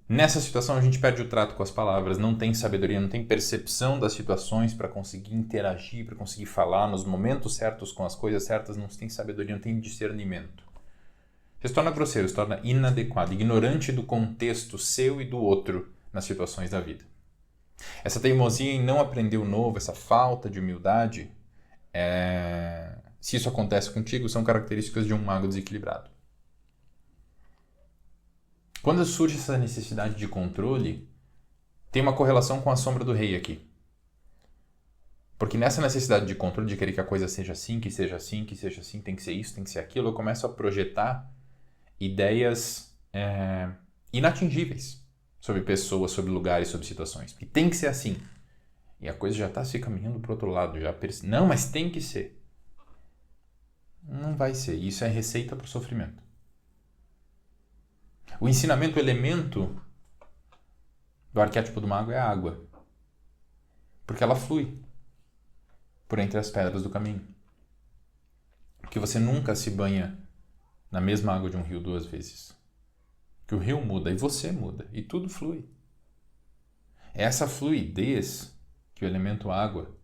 Nessa situação, a gente perde o trato com as palavras, não tem sabedoria, não tem percepção das situações para conseguir interagir, para conseguir falar nos momentos certos com as coisas certas, não tem sabedoria, não tem discernimento. Você se torna grosseiro, se torna inadequado, ignorante do contexto seu e do outro nas situações da vida. Essa teimosia em não aprender o novo, essa falta de humildade, se isso acontece contigo, são características de um mago desequilibrado. Quando surge essa necessidade de controle, tem uma correlação com a sombra do rei aqui. Porque nessa necessidade de controle, de querer que a coisa seja assim, que seja assim, que seja assim, tem que ser isso, tem que ser aquilo, eu começo a projetar ideias inatingíveis sobre pessoas, sobre lugares, sobre situações. E tem que ser assim. E a coisa já está se caminhando para o outro lado. Não, mas tem que ser. Não vai ser. Isso é receita para o sofrimento. O ensinamento, o elemento do arquétipo do mago é a água. Porque ela flui por entre as pedras do caminho. Porque você nunca se banha na mesma água de um rio 2 vezes. Que o rio muda e você muda e tudo flui. É essa fluidez que o elemento água,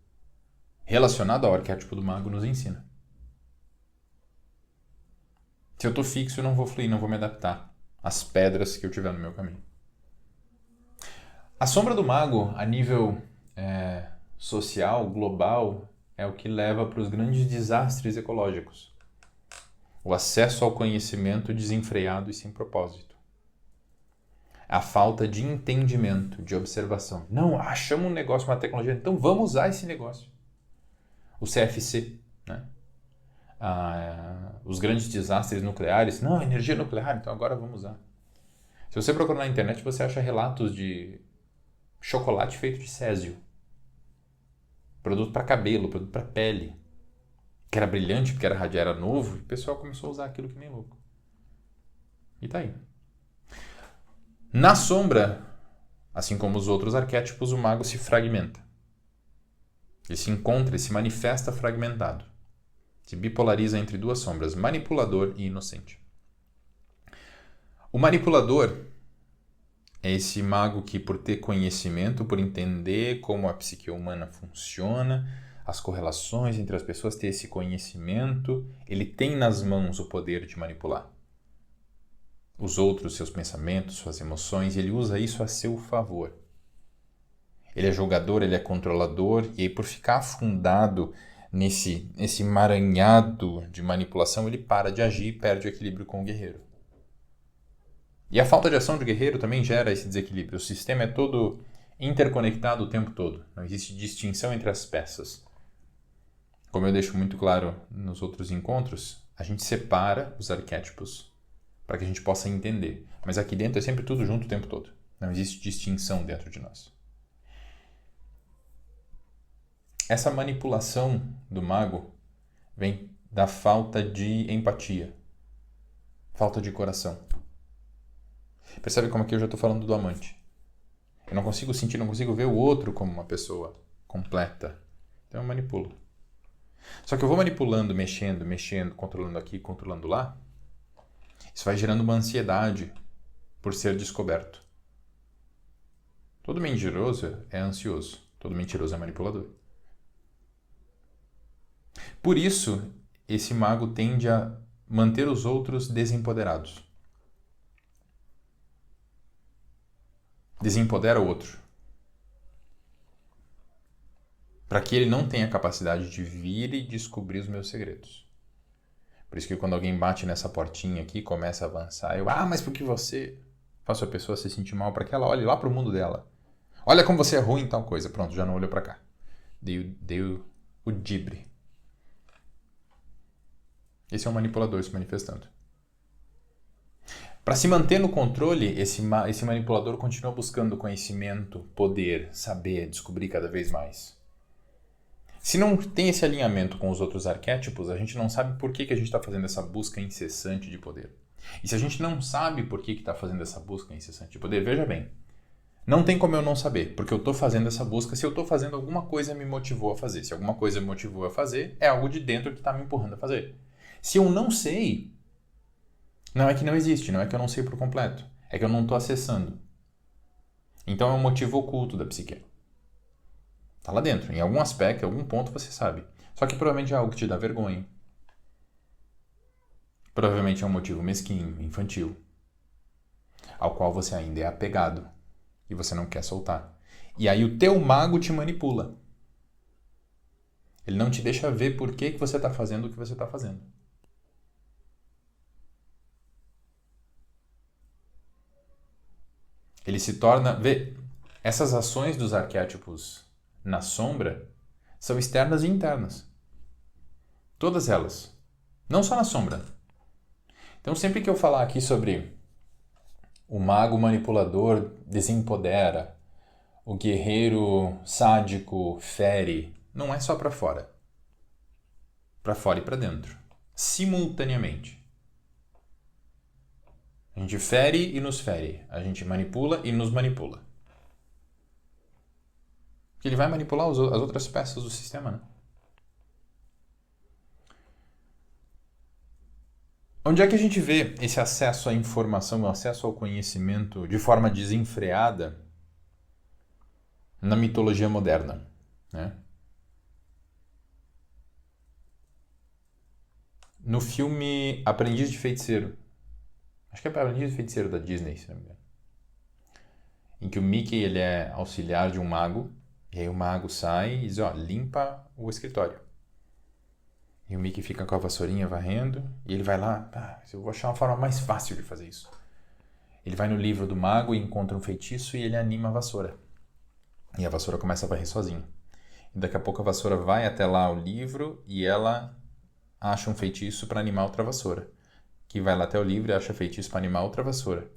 relacionado ao arquétipo do mago, nos ensina. Se eu estou fixo, eu não vou fluir, não vou me adaptar às pedras que eu tiver no meu caminho. A sombra do mago, a nível social, global, é o que leva para os grandes desastres ecológicos. O acesso ao conhecimento desenfreado e sem propósito. A falta de entendimento, de observação. Não, achamos um negócio, uma tecnologia, então vamos usar esse negócio. O CFC, né? Os grandes desastres nucleares. Não, energia nuclear, então agora vamos usar. Se você procurar na internet, você acha relatos de chocolate feito de césio. Produto para cabelo, produto para pele. Que era brilhante, porque era novo, e o pessoal começou a usar aquilo que nem louco. E tá aí. Na sombra, assim como os outros arquétipos, o mago se fragmenta. Ele se encontra e se manifesta fragmentado. Se bipolariza entre duas sombras, manipulador e inocente. O manipulador é esse mago que, por ter conhecimento, por entender como a psique humana funciona, as correlações entre as pessoas, ter esse conhecimento, ele tem nas mãos o poder de manipular os outros, seus pensamentos, suas emoções, e ele usa isso a seu favor. Ele é julgador, ele é controlador, e aí por ficar afundado nesse emaranhado de manipulação, ele para de agir e perde o equilíbrio com o guerreiro. E a falta de ação do guerreiro também gera esse desequilíbrio. O sistema é todo interconectado o tempo todo. Não existe distinção entre as peças. Como eu deixo muito claro nos outros encontros, a gente separa os arquétipos para que a gente possa entender. Mas aqui dentro é sempre tudo junto o tempo todo. Não existe distinção dentro de nós. Essa manipulação do mago vem da falta de empatia, falta de coração. Percebe como aqui eu já estou falando do amante. Eu não consigo sentir, não consigo ver o outro como uma pessoa completa, Então eu manipulo. Só que eu vou manipulando, mexendo, controlando aqui, controlando lá. Isso vai gerando uma ansiedade por ser descoberto. Todo mentiroso é ansioso. Todo mentiroso é manipulador. Por isso, esse mago tende a manter os outros desempoderados. Desempodera o outro. Para que ele não tenha a capacidade de vir e descobrir os meus segredos. Por isso que quando alguém bate nessa portinha aqui, começa a avançar, mas por que você? Faço a pessoa se sentir mal para que ela olhe lá para o mundo dela. Olha como você é ruim em tal coisa. Pronto, já não olhou para cá. Dei o dibre. Esse é um manipulador se manifestando. Para se manter no controle, esse manipulador continua buscando conhecimento, poder, saber, descobrir cada vez mais. Se não tem esse alinhamento com os outros arquétipos, a gente não sabe por que a gente está fazendo essa busca incessante de poder. E se a gente não sabe por que está fazendo essa busca incessante de poder, veja bem, não tem como eu não saber, porque eu estou fazendo essa busca. Se eu estou fazendo, alguma coisa me motivou a fazer. Se alguma coisa me motivou a fazer, é algo de dentro que está me empurrando a fazer. Se eu não sei, não é que não existe, não é que eu não sei por completo, é que eu não estou acessando. Então é um motivo oculto da psique. Está lá dentro, em algum aspecto, em algum ponto você sabe. Só que provavelmente é algo que te dá vergonha. Provavelmente é um motivo mesquinho, infantil, ao qual você ainda é apegado e você não quer soltar. E aí o teu mago te manipula. Ele não te deixa ver por que você está fazendo o que você está fazendo. Ele se torna... Vê, essas ações dos arquétipos na sombra são externas e internas. Todas elas. Não só na sombra. Então sempre que eu falar aqui sobre o mago manipulador desempodera, o guerreiro sádico fere, não é só para fora. Para fora e para dentro. Simultaneamente. A gente fere e nos fere. A gente manipula e nos manipula. Porque ele vai manipular as outras peças do sistema, né? Onde é que a gente vê esse acesso à informação, o acesso ao conhecimento de forma desenfreada na mitologia moderna, né? No filme Aprendiz de Feiticeiro. Acho que é Aprendiz de Feiticeiro da Disney, se não me engano. Em que o Mickey ele é auxiliar de um mago. E aí o mago sai e diz, limpa o escritório. E o Mickey fica com a vassourinha varrendo. E ele vai lá, eu vou achar uma forma mais fácil de fazer isso. Ele vai no livro do mago e encontra um feitiço e ele anima a vassoura. E a vassoura começa a varrer sozinha. E daqui a pouco a vassoura vai até lá o livro e ela acha um feitiço para animar outra vassoura. Que vai lá até o livro e acha feitiço para animar outra vassoura.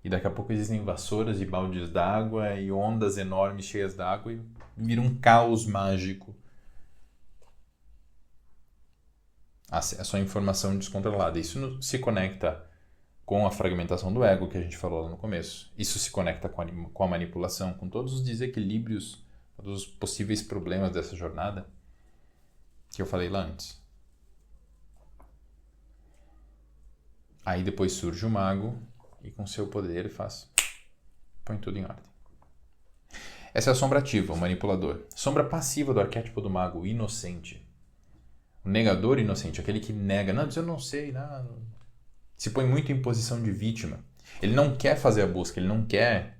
E daqui a pouco existem vassouras e baldes d'água e ondas enormes cheias d'água e vira um caos mágico. É só informação descontrolada. Isso se conecta com a fragmentação do ego que a gente falou lá no começo. Isso se conecta com a manipulação, com todos os desequilíbrios, todos os possíveis problemas dessa jornada que eu falei lá antes. Aí depois surge o mago e com seu poder ele põe tudo em ordem. Essa é a sombra ativa, o manipulador. Sombra passiva do arquétipo do mago, o inocente. O negador inocente, aquele que nega, não, eu não sei, não. Se põe muito em posição de vítima. Ele não quer fazer a busca, ele não quer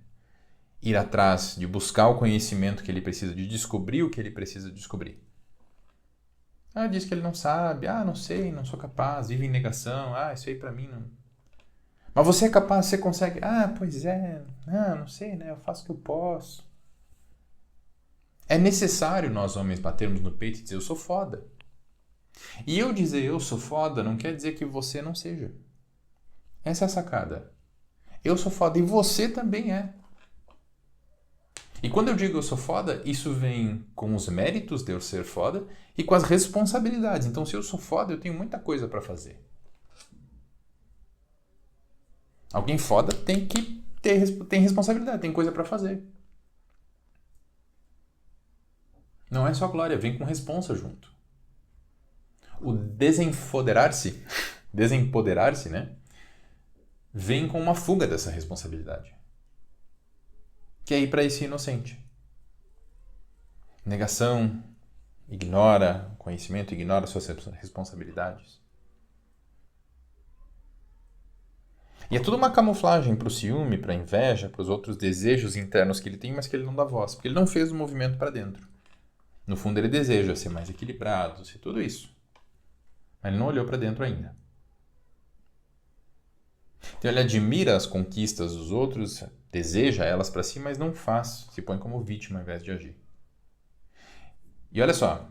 ir atrás de buscar o conhecimento que ele precisa, de descobrir o que ele precisa descobrir. Diz que ele não sabe, não sei, não sou capaz, vive em negação, isso aí pra mim não... Mas você é capaz, você consegue, pois é, não sei, né, eu faço o que eu posso. É necessário nós homens batermos no peito e dizer, eu sou foda. E eu dizer eu sou foda não quer dizer que você não seja. Essa é a sacada. Eu sou foda e você também é. E quando eu digo eu sou foda, isso vem com os méritos de eu ser foda e com as responsabilidades. Então, se eu sou foda, eu tenho muita coisa pra fazer. Alguém foda tem responsabilidade, tem coisa pra fazer. Não é só glória, vem com responsa junto. O desempoderar-se, né? Vem com uma fuga dessa responsabilidade. Que é ir para esse inocente. Negação, ignora conhecimento, ignora suas responsabilidades. E é tudo uma camuflagem para o ciúme, para a inveja, para os outros desejos internos que ele tem, mas que ele não dá voz, porque ele não fez o movimento para dentro. No fundo, ele deseja ser mais equilibrado, ser tudo isso. Mas ele não olhou para dentro ainda. Então ele admira as conquistas dos outros, deseja elas para si, mas não faz, se põe como vítima ao invés de agir. E olha só,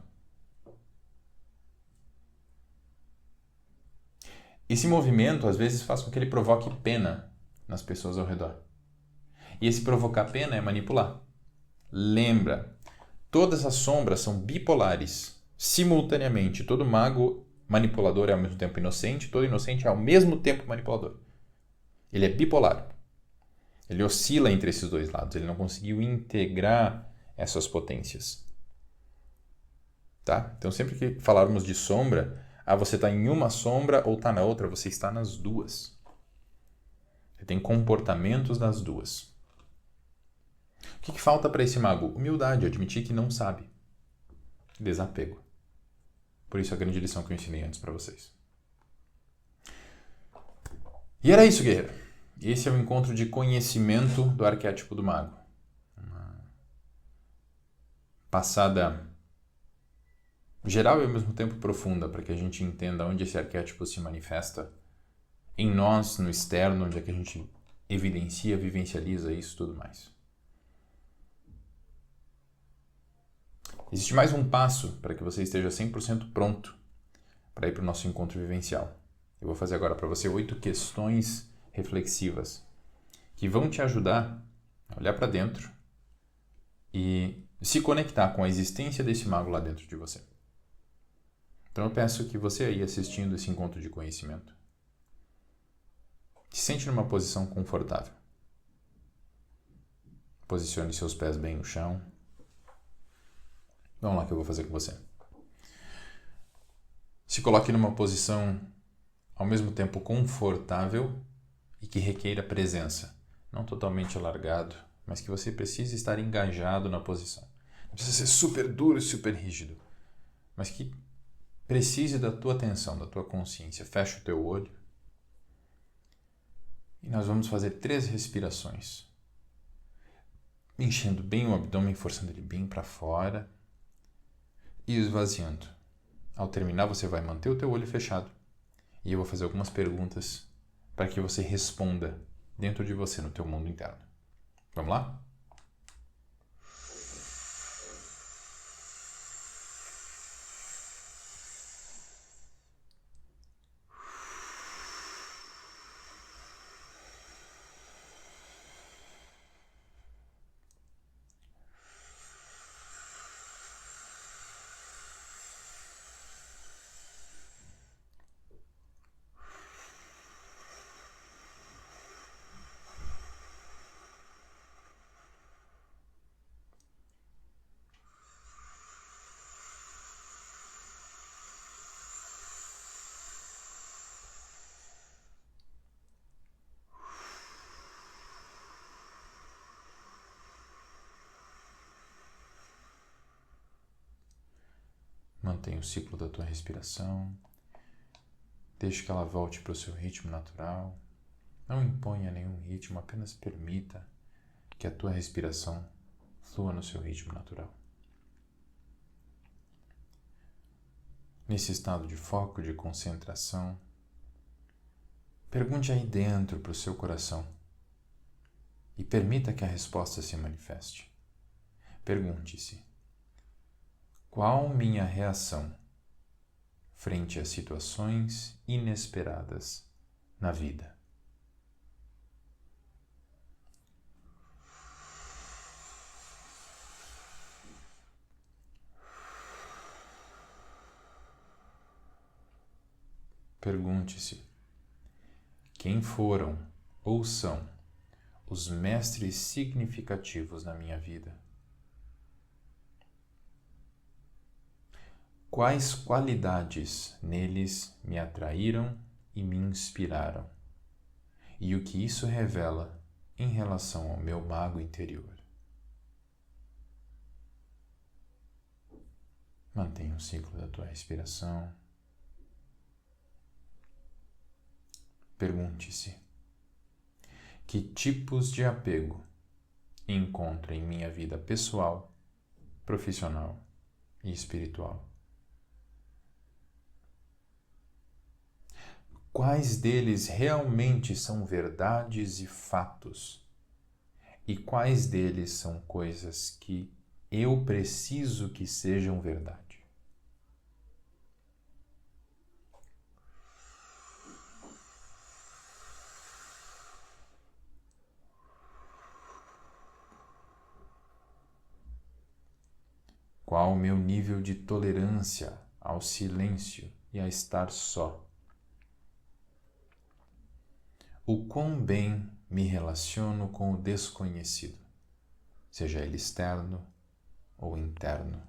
esse movimento às vezes faz com que ele provoque pena nas pessoas ao redor. E esse provocar pena é manipular. Lembra, todas as sombras são bipolares, simultaneamente. Todo mago manipulador é ao mesmo tempo inocente, todo inocente é ao mesmo tempo manipulador. Ele é bipolar. Ele oscila entre esses dois lados. Ele não conseguiu integrar essas potências. Tá? Então, sempre que falarmos de sombra, você está em uma sombra ou está na outra, você está nas duas. Você tem comportamentos das duas. O que falta para esse mago? Humildade, admitir que não sabe. Desapego. Por isso a grande lição que eu ensinei antes para vocês. E era isso, guerreiro. Esse é o encontro de conhecimento do arquétipo do mago. Uma passada geral e ao mesmo tempo profunda para que a gente entenda onde esse arquétipo se manifesta em nós, no externo, onde é que a gente evidencia, vivencializa isso e tudo mais. Existe mais um passo para que você esteja 100% pronto para ir para o nosso encontro vivencial. Eu vou fazer agora para você 8 questões reflexivas que vão te ajudar a olhar para dentro e se conectar com a existência desse mago lá dentro de você. Então eu peço que você aí assistindo esse encontro de conhecimento se sente numa posição confortável. Posicione seus pés bem no chão. Vamos lá que eu vou fazer com você. Se coloque numa posição ao mesmo tempo confortável e que requeira presença. Não totalmente alargado, mas que você precise estar engajado na posição. Não precisa ser super duro e super rígido, mas que precise da tua atenção, da tua consciência. Fecha o teu olho. E nós vamos fazer 3 respirações. Enchendo bem o abdômen, forçando ele bem para fora e esvaziando. Ao terminar, você vai manter o teu olho fechado e eu vou fazer algumas perguntas para que você responda dentro de você, no teu mundo interno. Vamos lá? Mantenha o ciclo da tua respiração. Deixe que ela volte para o seu ritmo natural. Não imponha nenhum ritmo, apenas permita que a tua respiração flua no seu ritmo natural. Nesse estado de foco, de concentração, pergunte aí dentro para o seu coração e permita que a resposta se manifeste. Pergunte-se: qual minha reação frente a situações inesperadas na vida? Pergunte-se: quem foram ou são os mestres significativos na minha vida? Quais qualidades neles me atraíram e me inspiraram? E o que isso revela em relação ao meu mago interior? Mantenha o ciclo da tua respiração. Pergunte-se: que tipos de apego encontro em minha vida pessoal, profissional e espiritual? Quais deles realmente são verdades e fatos? E quais deles são coisas que eu preciso que sejam verdade? Qual o meu nível de tolerância ao silêncio e a estar só? O quão bem me relaciono com o desconhecido, seja ele externo ou interno?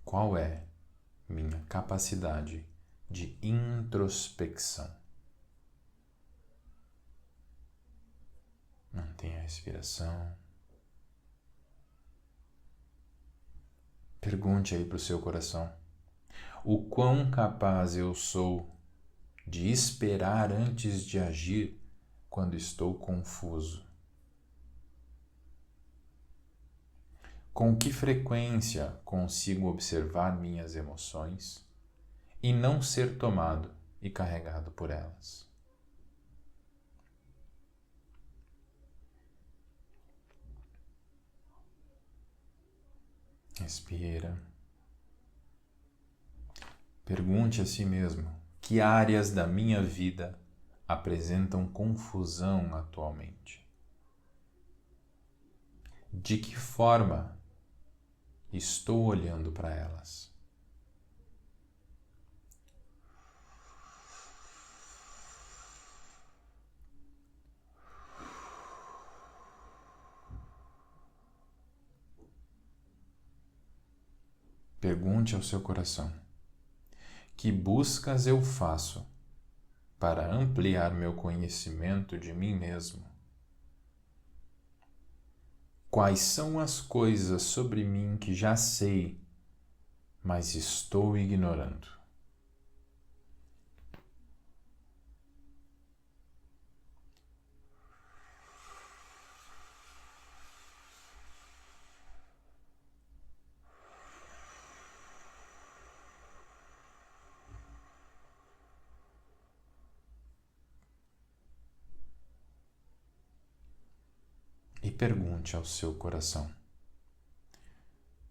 Qual é minha capacidade de introspecção? Mantenha a respiração. Pergunte aí para o seu coração: o quão capaz eu sou de esperar antes de agir quando estou confuso? Com que frequência consigo observar minhas emoções e não ser tomado e carregado por elas? Respira. Pergunte a si mesmo: que áreas da minha vida apresentam confusão atualmente? De que forma estou olhando para elas? Pergunte ao seu coração: que buscas eu faço para ampliar meu conhecimento de mim mesmo? Quais são as coisas sobre mim que já sei, mas estou ignorando? E pergunte ao seu coração: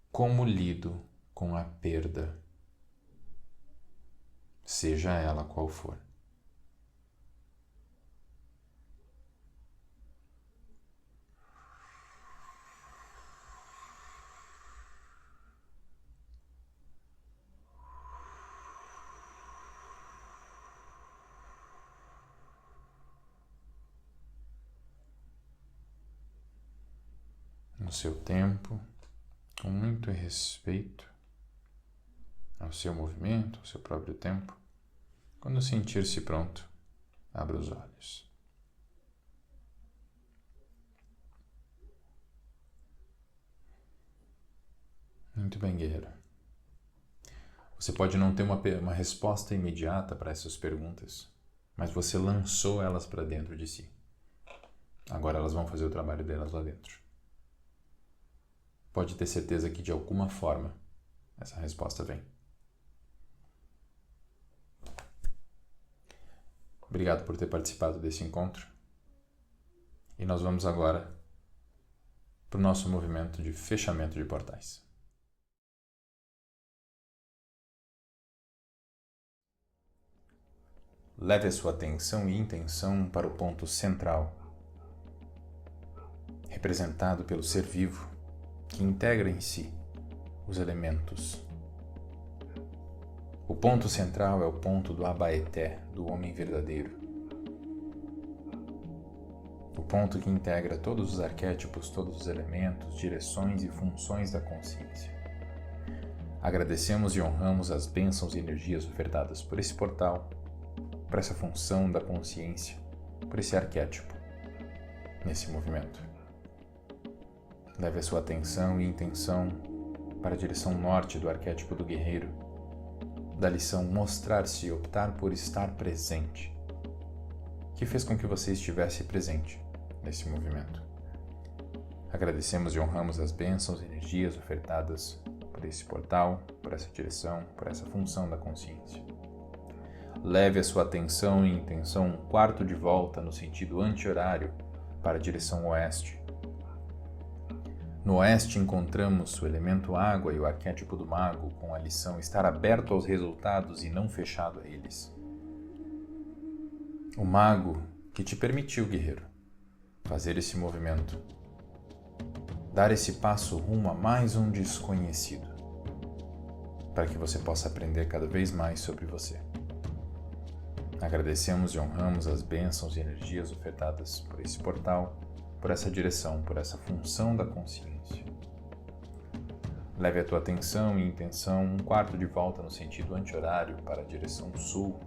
como lido com a perda, seja ela qual for? No seu tempo, com muito respeito ao seu movimento, ao seu próprio tempo. Quando sentir-se pronto, abra os olhos. Muito bem, guerreiro. Você pode não ter uma resposta imediata para essas perguntas, mas você lançou elas para dentro de si. Agora elas vão fazer o trabalho delas lá dentro. Pode ter certeza que de alguma forma essa resposta vem. Obrigado por ter participado desse encontro. E nós vamos agora para o nosso movimento de fechamento de portais. Leve a sua atenção e intenção para o ponto central, representado pelo ser vivo, que integra em si os elementos. O ponto central é o ponto do Abaeté, do homem verdadeiro. O ponto que integra todos os arquétipos, todos os elementos, direções e funções da consciência. Agradecemos e honramos as bênçãos e energias ofertadas por esse portal, por essa função da consciência, por esse arquétipo, nesse movimento. Leve a sua atenção e intenção para a direção norte do arquétipo do guerreiro, da lição mostrar-se e optar por estar presente, que fez com que você estivesse presente nesse movimento. Agradecemos e honramos as bênçãos e energias ofertadas por esse portal, por essa direção, por essa função da consciência. Leve a sua atenção e intenção um quarto de volta no sentido anti-horário para a direção oeste. No oeste encontramos o elemento água e o arquétipo do mago, com a lição estar aberto aos resultados e não fechado a eles. O mago que te permitiu, guerreiro, fazer esse movimento, dar esse passo rumo a mais um desconhecido, para que você possa aprender cada vez mais sobre você. Agradecemos e honramos as bênçãos e energias ofertadas por esse portal, por essa direção, por essa função da consciência. Leve a tua atenção e intenção um quarto de volta no sentido anti-horário para a direção sul.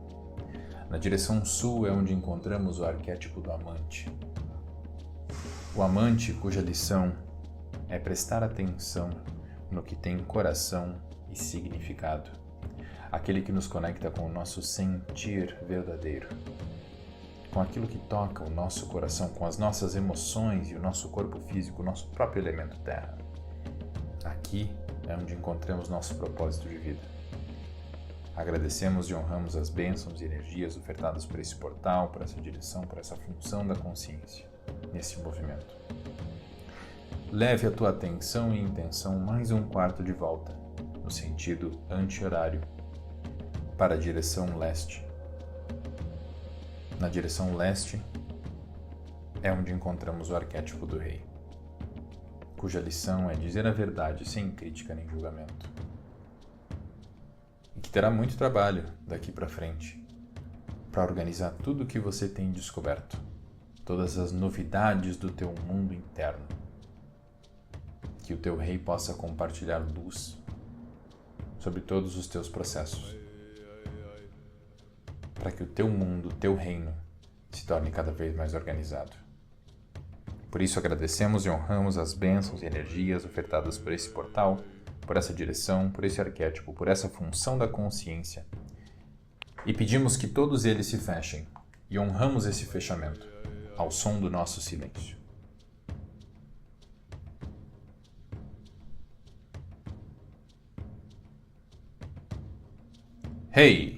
Na direção sul é onde encontramos o arquétipo do amante. O amante cuja lição é prestar atenção no que tem coração e significado. Aquele que nos conecta com o nosso sentir verdadeiro, com aquilo que toca o nosso coração, com as nossas emoções e o nosso corpo físico, o nosso próprio elemento terra. Aqui é onde encontramos nosso propósito de vida. Agradecemos e honramos as bênçãos e energias ofertadas por esse portal, por essa direção, por essa função da consciência, nesse movimento. Leve a tua atenção e intenção mais um quarto de volta, no sentido anti-horário, para a direção leste. Na direção leste é onde encontramos o arquétipo do rei, cuja lição é dizer a verdade sem crítica nem julgamento. E que terá muito trabalho daqui para frente para organizar tudo o que você tem descoberto, todas as novidades do teu mundo interno. Que o teu rei possa compartilhar luz sobre todos os teus processos, para que o teu mundo, o teu reino, se torne cada vez mais organizado. Por isso agradecemos e honramos as bênçãos e energias ofertadas por esse portal, por essa direção, por esse arquétipo, por essa função da consciência, e pedimos que todos eles se fechem, e honramos esse fechamento ao som do nosso silêncio. Hey!